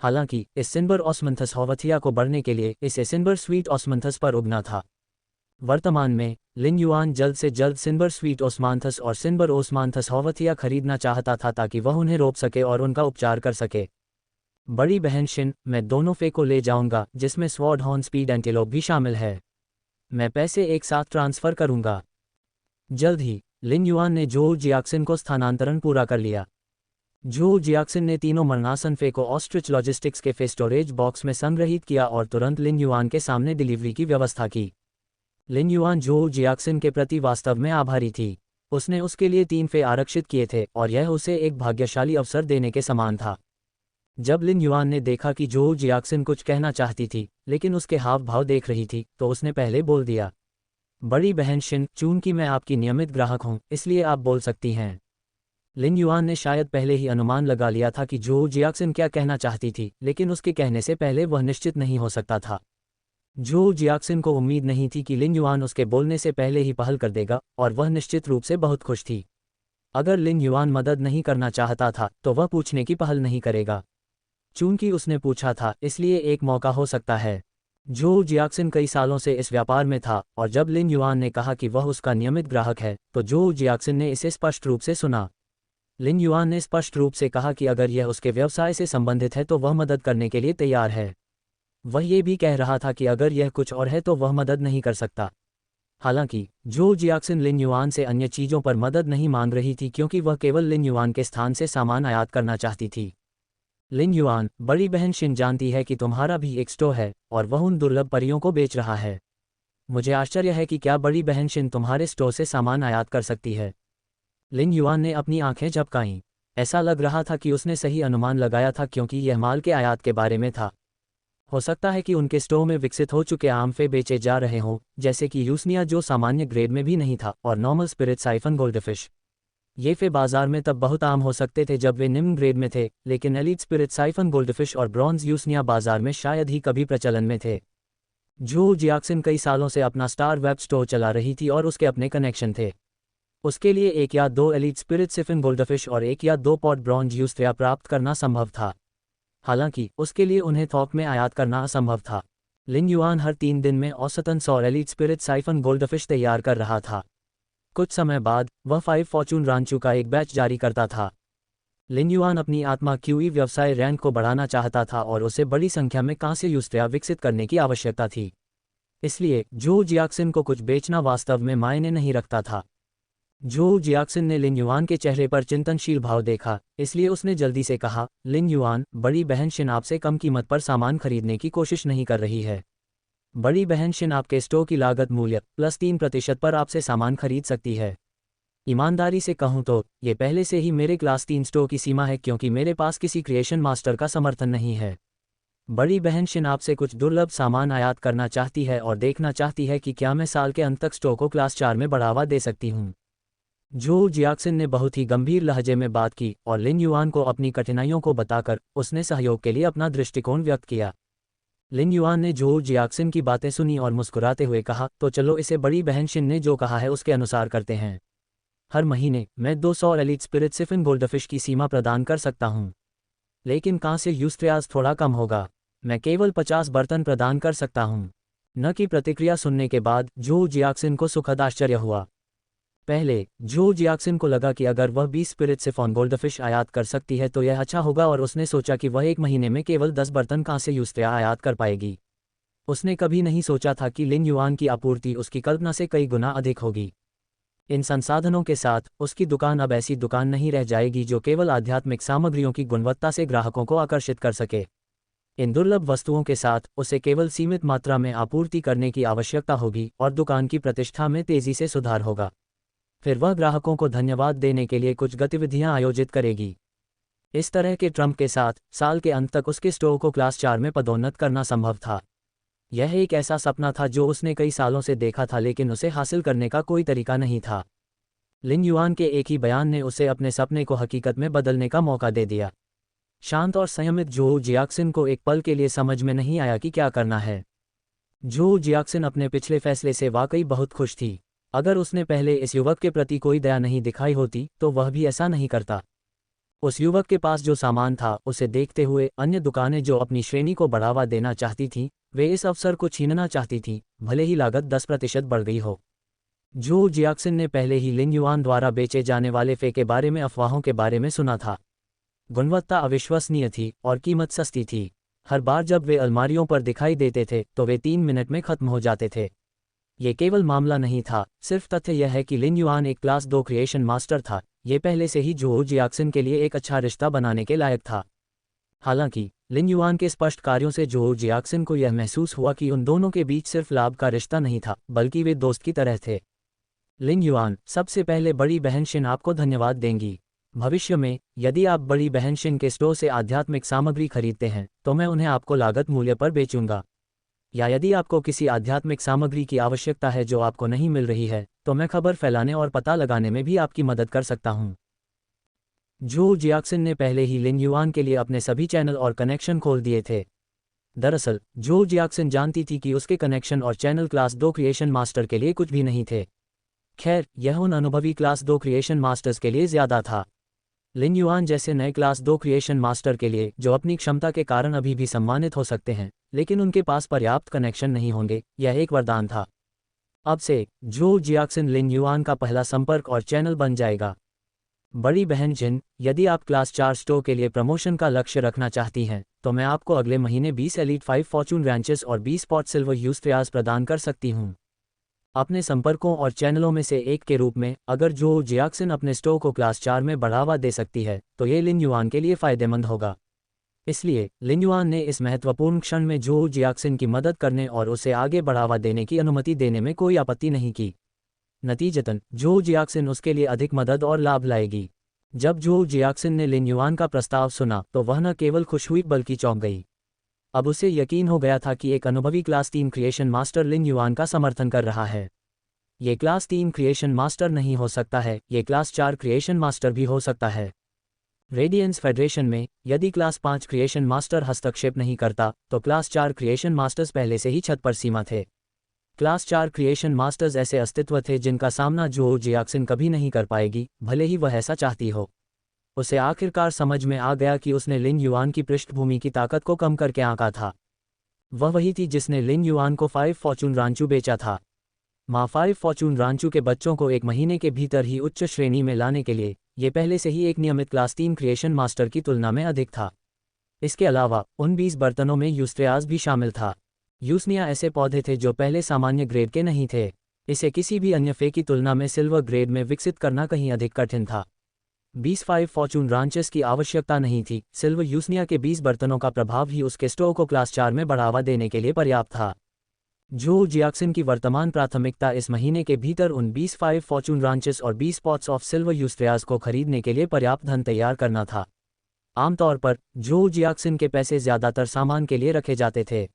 हालांकि इस सिनबर ऑस्मंथस होवथिया को बढ़ने के लिए इसे सिनबर स्वीट ऑस्मंथस पर उगना था। वर्तमान में लिन युआन जल्द से जल्द सिनबर स्वीट ओस्मांथस और सिनबर ओस्मांथस होवथिया खरीदना चाहता था ताकि वह उन्हें रोक सके और उनका उपचार कर सके। बड़ी बहन शिन, मैं दोनों फे को ले जाऊंगा जिसमें स्वॉर्ड हॉर्न स्पीड एंटीलोप भी शामिल है। मैं पैसे एक साथ ट्रांसफर करूंगा। जल्द ही लिन युआन ने जोऊ जियाक्सिन को स्थानांतरण पूरा कर लिया। जोऊ जियाक्सिन ने तीनों मरणासन फे को ऑस्ट्रिच लॉजिस्टिक्स के फे स्टोरेज बॉक्स में संग्रहित किया और तुरंत लिन युआन के सामने डिलीवरी की व्यवस्था की। लिन युआन जोऊ जियाक्सिन के प्रति वास्तव में आभारी थी। उसने उसके लिए 3 फे आरक्षित किए थे और यह उसे एक भाग्यशाली अवसर देने के समान था। जब लिन युआन ने देखा कि जोऊ जियाक्सिन कुछ कहना चाहती थी लेकिन उसके हाव भाव देख रही थी, तो उसने पहले बोल दिया, बड़ी बहन शिन, चूंकि मैं आपकी नियमित ग्राहक हूं इसलिए आप बोल सकती हैं। लिन युआन ने शायद पहले ही अनुमान लगा लिया था कि जोऊ जियाक्सिन क्या कहना चाहती थी, लेकिन उसके कहने से पहले वह निश्चित नहीं हो सकता था। जोऊ जियाक्सिन को उम्मीद नहीं थी कि लिन युआन उसके बोलने से पहले ही पहल कर देगा, और वह निश्चित रूप से बहुत खुश थी। अगर लिन युआन मदद नहीं करना चाहता था तो वह पूछने की पहल नहीं करेगा। चूंकि उसने पूछा था इसलिए एक मौका हो सकता है। जोऊ जियाक्सिन कई सालों से इस व्यापार में था और जब लिन युआन ने कहा कि वह उसका नियमित ग्राहक है तो जोऊ जियाक्सिन ने इसे स्पष्ट रूप से सुना। लिन युआन ने स्पष्ट रूप से कहा कि अगर यह उसके व्यवसाय से संबंधित है तो वह मदद करने के लिए तैयार है। वह ये भी कह रहा था कि अगर यह कुछ और है तो वह मदद नहीं कर सकता। हालांकि जोऊ जियाक्सिन लिन युआन से अन्य चीज़ों पर मदद नहीं मांग रही थी क्योंकि वह केवल लिन युआन के स्थान से सामान आयात करना चाहती थी। लिन युआन, बड़ी बहन शिन जानती है कि तुम्हारा भी एक स्टोर है और वह उन दुर्लभ परियों को बेच रहा है। मुझे आश्चर्य है कि क्या बड़ी बहन शिन तुम्हारे स्टोर से सामान आयात कर सकती है। लिन युआन ने अपनी आंखें झपकाईं। ऐसा लग रहा था कि उसने सही अनुमान लगाया था क्योंकि यह माल के आयात के बारे में था। हो सकता है कि उनके स्टोर में विकसित हो चुके आम फे बेचे जा रहे हों, जैसे कि यूसनिया जो सामान्य ग्रेड में भी नहीं था, और नॉर्मल स्पिरिट साइफन गोल्डफिश। ये फे बाजार में तब बहुत आम हो सकते थे जब वे निम्न ग्रेड में थे, लेकिन एलीट स्पिरिट साइफन गोल्डफिश और ब्रॉन्ज यूसनिया बाजार में शायद ही कभी प्रचलन में थे। जोऊ जियाक्सिन कई सालों से अपना स्टार वेब स्टोर चला रही थी और उसके अपने कनेक्शन थे। उसके लिए 1 या 2 एलीट स्पिरिट सिफिन गोल्डफिश और 1 या 2 पॉट ब्रॉन्ज यूसनिया प्राप्त करना संभव था। हालांकि उसके लिए उन्हें थोक में आयात करना असंभव था। लिन युआन हर 3 दिन में औसतन 100 एलीट स्पिरिट साइफन गोल्डफिश तैयार कर रहा था। कुछ समय बाद वह 5 फॉर्चून रांचू का एक बैच जारी करता था। लिन युआन अपनी आत्मा क्यूई व्यवसाय रैंक को बढ़ाना चाहता था और उसे बड़ी संख्या में कांस्य यूस्त्रिया विकसित करने की आवश्यकता थी। इसलिए जोऊ जियाक्सिन को कुछ बेचना वास्तव में मायने नहीं रखता था। जोऊ जियाक्सिन ने लिन युआन के चेहरे पर चिंतनशील भाव देखा, इसलिए उसने जल्दी से कहा, लिन युआन, बड़ी बहन शिन आपसे कम कीमत पर सामान खरीदने की कोशिश नहीं कर रही है। बड़ी बहन शिन आपके स्टोर की लागत मूल्य प्लस 3% पर आपसे सामान खरीद सकती है। ईमानदारी से कहूं तो ये पहले से ही मेरे क्लास 3 स्टोर की सीमा है क्योंकि मेरे पास किसी क्रिएशन मास्टर का समर्थन नहीं है। बड़ी बहन शिन आपसे कुछ दुर्लभ सामान आयात करना चाहती है और देखना चाहती है कि क्या मैं साल के अंत तक स्टोर को क्लास 4 में बढ़ावा दे सकती हूँ। जोऊ जियाक्सिन ने बहुत ही गंभीर लहजे में बात की और लिन युआन को अपनी कठिनाइयों को बताकर उसने सहयोग के लिए अपना दृष्टिकोण व्यक्त किया। लिन युआन ने जोऊ जियाक्सिन की बातें सुनी और मुस्कुराते हुए कहा, तो चलो इसे बड़ी बहन शिन ने जो कहा है उसके अनुसार करते हैं। हर महीने मैं 200 एलीट स्पिरिट सिफिन गोल्डफिश की सीमा प्रदान कर सकता हूँ, लेकिन कांस्य यूस्त्रियाज थोड़ा कम होगा। मैं केवल 50 बर्तन प्रदान कर सकता हूँ। न की प्रतिक्रिया सुनने के बाद जोऊ जियाक्सिन को सुखद आश्चर्य हुआ। पहले जोऊ जियाक्सिन को लगा कि अगर वह 20 स्पिरिट सिफॉन गोल्डफिश आयात कर सकती है तो यह अच्छा होगा और उसने सोचा कि वह एक महीने में केवल 10 बर्तन कांस्य यूस्त्रिया आयात कर पाएगी। उसने कभी नहीं सोचा था कि लिन युआन की आपूर्ति उसकी कल्पना से कई गुना अधिक होगी। इन संसाधनों के साथ उसकी दुकान अब ऐसी दुकान नहीं रह जाएगी जो केवल आध्यात्मिक सामग्रियों की गुणवत्ता से ग्राहकों को आकर्षित कर सके। इन दुर्लभ वस्तुओं के साथ उसे केवल सीमित मात्रा में आपूर्ति करने की आवश्यकता होगी और दुकान की प्रतिष्ठा में तेजी से सुधार होगा। फिर वह ग्राहकों को धन्यवाद देने के लिए कुछ गतिविधियां आयोजित करेगी। इस तरह के ट्रम्प के साथ साल के अंत तक उसके स्टोर को क्लास 4 में पदोन्नत करना संभव था। यह एक ऐसा सपना था जो उसने कई सालों से देखा था, लेकिन उसे हासिल करने का कोई तरीका नहीं था। लिन युआन के एक ही बयान ने उसे अपने सपने को हकीकत में बदलने का मौका दे दिया। शांत और संयमित जोऊ जियाक्सिन को एक पल के लिए समझ में नहीं आया कि क्या करना है। जोऊ जियाक्सिन अपने पिछले फैसले से वाकई बहुत खुश थी। अगर उसने पहले इस युवक के प्रति कोई दया नहीं दिखाई होती तो वह भी ऐसा नहीं करता। उस युवक के पास जो सामान था उसे देखते हुए अन्य दुकानें जो अपनी श्रेणी को बढ़ावा देना चाहती थीं, वे इस अवसर को छीनना चाहती थीं, भले ही लागत 10% बढ़ गई हो। जोऊ जियाक्सिन ने पहले ही लिन युआन द्वारा बेचे जाने वाले फे के बारे में अफवाहों के बारे में सुना था। गुणवत्ता अविश्वसनीय थी और कीमत सस्ती थी। हर बार जब वे अलमारियों पर दिखाई देते थे तो वे 3 मिनट में खत्म हो जाते थे। ये केवल मामला नहीं था, सिर्फ तथ्य यह है कि लिन युआन एक क्लास 2 क्रिएशन मास्टर था। ये पहले से ही जोऊ जियाक्सिन के लिए एक अच्छा रिश्ता बनाने के लायक था। हालांकि लिन युआन के स्पष्ट कार्यों से जोऊ जियाक्सिन को यह महसूस हुआ कि उन दोनों के बीच सिर्फ लाभ का रिश्ता नहीं था, बल्कि वे दोस्त की तरह थे। लिन युआन, सबसे पहले बड़ी बहन शिन आपको धन्यवाद देंगी। भविष्य में यदि आप बड़ी बहन शिन के स्टोर से आध्यात्मिक सामग्री खरीदते हैं तो मैं उन्हें आपको लागत मूल्य पर बेचूंगा। या यदि आपको किसी आध्यात्मिक सामग्री की आवश्यकता है जो आपको नहीं मिल रही है तो मैं खबर फैलाने और पता लगाने में भी आपकी मदद कर सकता हूं। जोऊ जियाक्सिन ने पहले ही लिन युआन के लिए अपने सभी चैनल और कनेक्शन खोल दिए थे। दरअसल जोऊ जियाक्सिन जानती थी कि उसके कनेक्शन और चैनल क्लास 2 क्रिएशन मास्टर के लिए कुछ भी नहीं थे। खैर, यह उन अनुभवी क्लास 2 क्रिएशन मास्टर्स के लिए ज़्यादा था। लिन युआन जैसे नए क्लास 2 क्रिएशन मास्टर के लिए, जो अपनी क्षमता के कारण अभी भी सम्मानित हो सकते हैं लेकिन उनके पास पर्याप्त कनेक्शन नहीं होंगे, यह एक वरदान था। अब से जोऊ जियाक्सिन लिन युआन का पहला संपर्क और चैनल बन जाएगा। बड़ी बहन जिन, यदि आप क्लास 4 स्टोर के लिए प्रमोशन का लक्ष्य रखना चाहती हैं तो मैं आपको अगले महीने 20 एलीट 5 फॉर्चून रैंचेस और 20 स्पॉट सिल्वर यूस्ट्रियाज प्रदान कर सकती हूँ। अपने संपर्कों और चैनलों में से एक के रूप में अगर जोऊ जियाक्सिन अपने स्टोर को क्लास 4 में बढ़ावा दे सकती है तो ये लिन युआन के लिए फायदेमंद होगा। इसलिए लिन युआन ने इस महत्वपूर्ण क्षण में जोऊ जियाक्सिन की मदद करने और उसे आगे बढ़ावा देने की अनुमति देने में कोई आपत्ति नहीं की। नतीजतन जोऊ जियाक्सिन उसके लिए अधिक मदद और लाभ लाएगी। जब जोऊ जियाक्सिन ने लिन युआन का प्रस्ताव सुना तो वह न केवल खुश हुई बल्कि चौंक गई। अब उसे यकीन हो गया था कि एक अनुभवी क्लास 3 क्रिएशन मास्टर लिन युआन का समर्थन कर रहा है। ये क्लास 3 क्रिएशन मास्टर नहीं हो सकता है, ये क्लास 4 क्रिएशन मास्टर भी हो सकता है। रेडियंस फेडरेशन में यदि क्लास 5 क्रिएशन मास्टर हस्तक्षेप नहीं करता तो क्लास 4 क्रिएशन मास्टर्स पहले से ही छत पर सीमा थे। क्लास 4 क्रिएशन मास्टर्स ऐसे अस्तित्व थे जिनका सामना जोऊ जियाक्सिन कभी नहीं कर पाएगी, भले ही वह ऐसा चाहती हो। उसे आखिरकार समझ में आ गया कि उसने लिन युआन की पृष्ठभूमि की ताकत को कम करके आंका था। वह वही थी जिसने लिन युआन को 5 फॉर्चून रांचू बेचा था। माँ 5 फॉर्चून रांचू के बच्चों को एक महीने के भीतर ही उच्च श्रेणी में लाने के लिए ये पहले से ही एक नियमित क्लास 3 क्रिएशन मास्टर की तुलना में अधिक था। इसके अलावा उन 20 बर्तनों में यूस्ट्रियाज भी शामिल था। यूस्निया ऐसे पौधे थे जो पहले सामान्य ग्रेड के नहीं थे। इसे किसी भी अन्य फे की तुलना में सिल्वर ग्रेड में विकसित करना कहीं अधिक कठिन था। 20 5 फॉर्चून रांचेस की आवश्यकता नहीं थी। सिल्वर यूस्निया के 20 बर्तनों का प्रभाव ही उसके स्टोर को क्लास 4 में बढ़ावा देने के लिए पर्याप्त था। जोऊ जियाक्सिन की वर्तमान प्राथमिकता इस महीने के भीतर उन 20 5 फॉर्चून रांचेस और 20 पॉट्स ऑफ सिल्वर यूस्ट्रियाज को खरीदने के लिए पर्याप्त धन तैयार करना था। आमतौर पर जोऊ जियाक्सिन के पैसे ज़्यादातर सामान के लिए रखे जाते थे।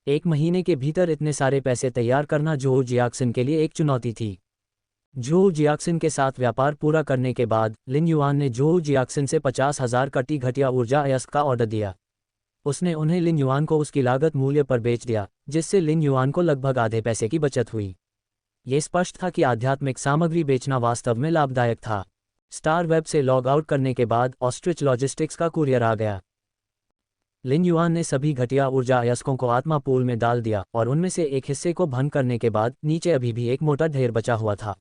एक महीने के भीतर इतने सारे पैसे तैयार करना जोऊ जियाक्सिन के लिए एक चुनौती थी। जोऊ जियाक्सिन के साथ व्यापार पूरा करने के बाद लिन युआन ने जोऊ जियाक्सिन से 50,000 कटी घटिया ऊर्जा अयस्क का ऑर्डर दिया। उसने उन्हें लिन युआन को उसकी लागत मूल्य पर बेच दिया, जिससे लिन युआन को लगभग आधे पैसे की बचत हुई। ये स्पष्ट था कि आध्यात्मिक सामग्री बेचना वास्तव में लाभदायक था। स्टार वेब से लॉग आउट करने के बाद ऑस्ट्रिच लॉजिस्टिक्स का कुरियर आ गया। लिन युआन ने सभी घटिया ऊर्जा अयस्कों को आत्मा पूल में डाल दिया और उनमें से एक हिस्से को भंग करने के बाद नीचे अभी भी एक मोटा ढेर बचा हुआ था।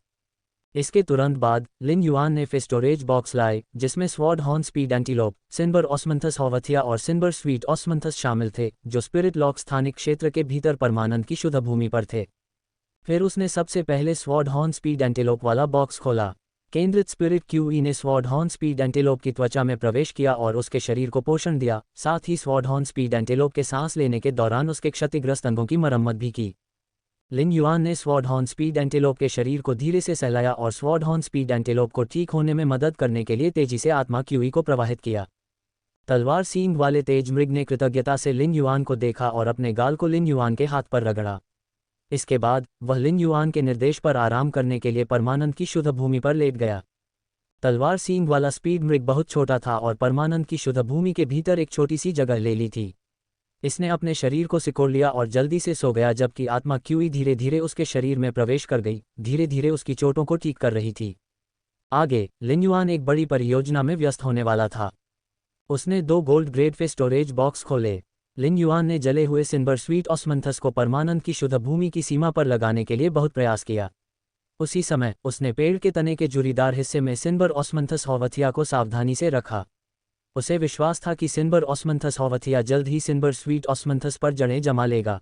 इसके तुरंत बाद लिन युआन ने फिर स्टोरेज बॉक्स लाए जिसमें स्वॉर्ड हॉर्न स्पीड एंटीलोप, सिन्बर ऑस्मंथस होवथिया और सिन्बर स्वीट ऑस्मंथस शामिल थे, जो स्पिरिट लॉक स्थानिक क्षेत्र के भीतर परमानंद की शुद्ध भूमि पर थे। फिर उसने सबसे पहले स्वॉर्ड हॉर्न स्पीड एंटीलोप वाला बॉक्स खोला। केंद्रित स्पिरिट क्यूई ने स्वॉर्ड हॉर्न स्पीड एंटीलोप की त्वचा में प्रवेश किया और उसके शरीर को पोषण दिया। साथ ही स्वॉर्ड हॉर्न स्पीड एंटीलोप के सांस लेने के दौरान उसके क्षतिग्रस्त अंगों की मरम्मत भी की। लिन युआन ने स्वॉर्ड हॉर्न स्पीड एंटेलोप के शरीर को धीरे से सहलाया और स्वॉर्ड हॉर्न स्पीड एंटेलोप को ठीक होने में मदद करने के लिए तेजी से आत्मा क्यूई को प्रवाहित किया। तलवार सींग वाले तेज मृग ने कृतज्ञता से लिन युआन को देखा और अपने गाल को लिन युआन के हाथ पर रगड़ा। इसके बाद वह लिन युआन के निर्देश पर आराम करने के लिए परमानंद की शुद्ध भूमि पर लेट गया। तलवार सींग वाला स्पीड मृग बहुत छोटा था और परमानंद की शुद्ध भूमि के भीतर एक छोटी सी जगह ले ली थी। इसने अपने शरीर को सिकोड़ लिया और जल्दी से सो गया, जबकि आत्मा क्यूई धीरे धीरे उसके शरीर में प्रवेश कर गई, धीरे धीरे उसकी चोटों को ठीक कर रही थी। आगे लिन युआन एक बड़ी परियोजना में व्यस्त होने वाला था। उसने 2 gold grade pay storage box खोले। लिन युआन ने जले हुए सिल्वर स्वीट ऑस्मंथस को परमानंद की शुद्ध भूमि की सीमा पर लगाने के लिए बहुत प्रयास किया। उसी समय उसने पेड़ के तने के जुरीदार हिस्से में सिल्वर ऑस्मंथस हॉवथिया को सावधानी से रखा। उसे विश्वास था कि सिल्वर ऑस्मंथस हॉवथिया जल्द ही सिल्वर स्वीट ऑस्मंथस पर जड़ें जमा लेगा।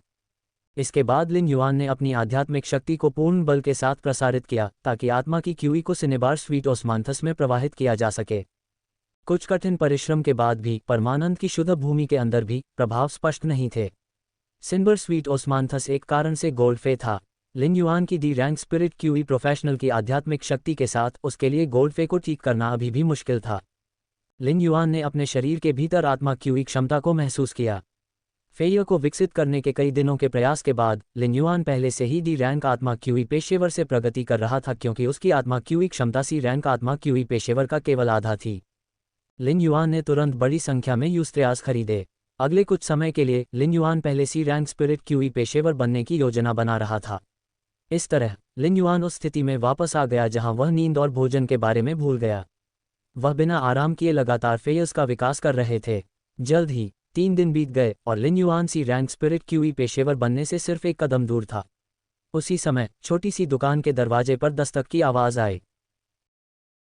इसके बाद लिन युआन ने अपनी आध्यात्मिक शक्ति को पूर्ण बल के साथ प्रसारित किया ताकि आत्मा की क्यूई को सिनेबार स्वीट ऑस्मांथस में प्रवाहित किया जा सके। कुछ कठिन परिश्रम के बाद भी परमानंद की शुद्ध भूमि के अंदर भी प्रभाव स्पष्ट नहीं थे। सिल्वर स्वीट ऑस्मांथस एक कारण से गोल्ड फे था। लिन युआन की D rank spirit qi professional की आध्यात्मिक शक्ति के साथ उसके लिए गोल्ड फे को ठीक करना अभी भी मुश्किल था। लिन युआन ने अपने शरीर के भीतर आत्मा क्यूई क्षमता को महसूस किया। फेयर को विकसित करने के कई दिनों के प्रयास के बाद लिन युआन पहले से ही डी रैंक आत्मा क्यूई पेशेवर से प्रगति कर रहा था, क्योंकि उसकी आत्मा क्यूई क्षमता सी रैंक आत्मा क्यूई पेशेवर का केवल आधा थी। लिन युआन ने तुरंत बड़ी संख्या में यूस्त्रियाज खरीदे। अगले कुछ समय के लिए लिन युआन पहले सी रैंक स्पिरिट क्यूई पेशेवर बनने की योजना बना रहा था। इस तरह लिन युआन उस स्थिति में वापस आ गया जहां वह नींद और भोजन के बारे में भूल गया। वह बिना आराम किए लगातार फेयर्स का विकास कर रहे थे। जल्द ही 3 दिन बीत गए और लिन युआन सी रैंक स्पिरिट क्यूई पेशेवर बनने से सिर्फ एक कदम दूर था। उसी समय छोटी सी दुकान के दरवाजे पर दस्तक की आवाज़ आई।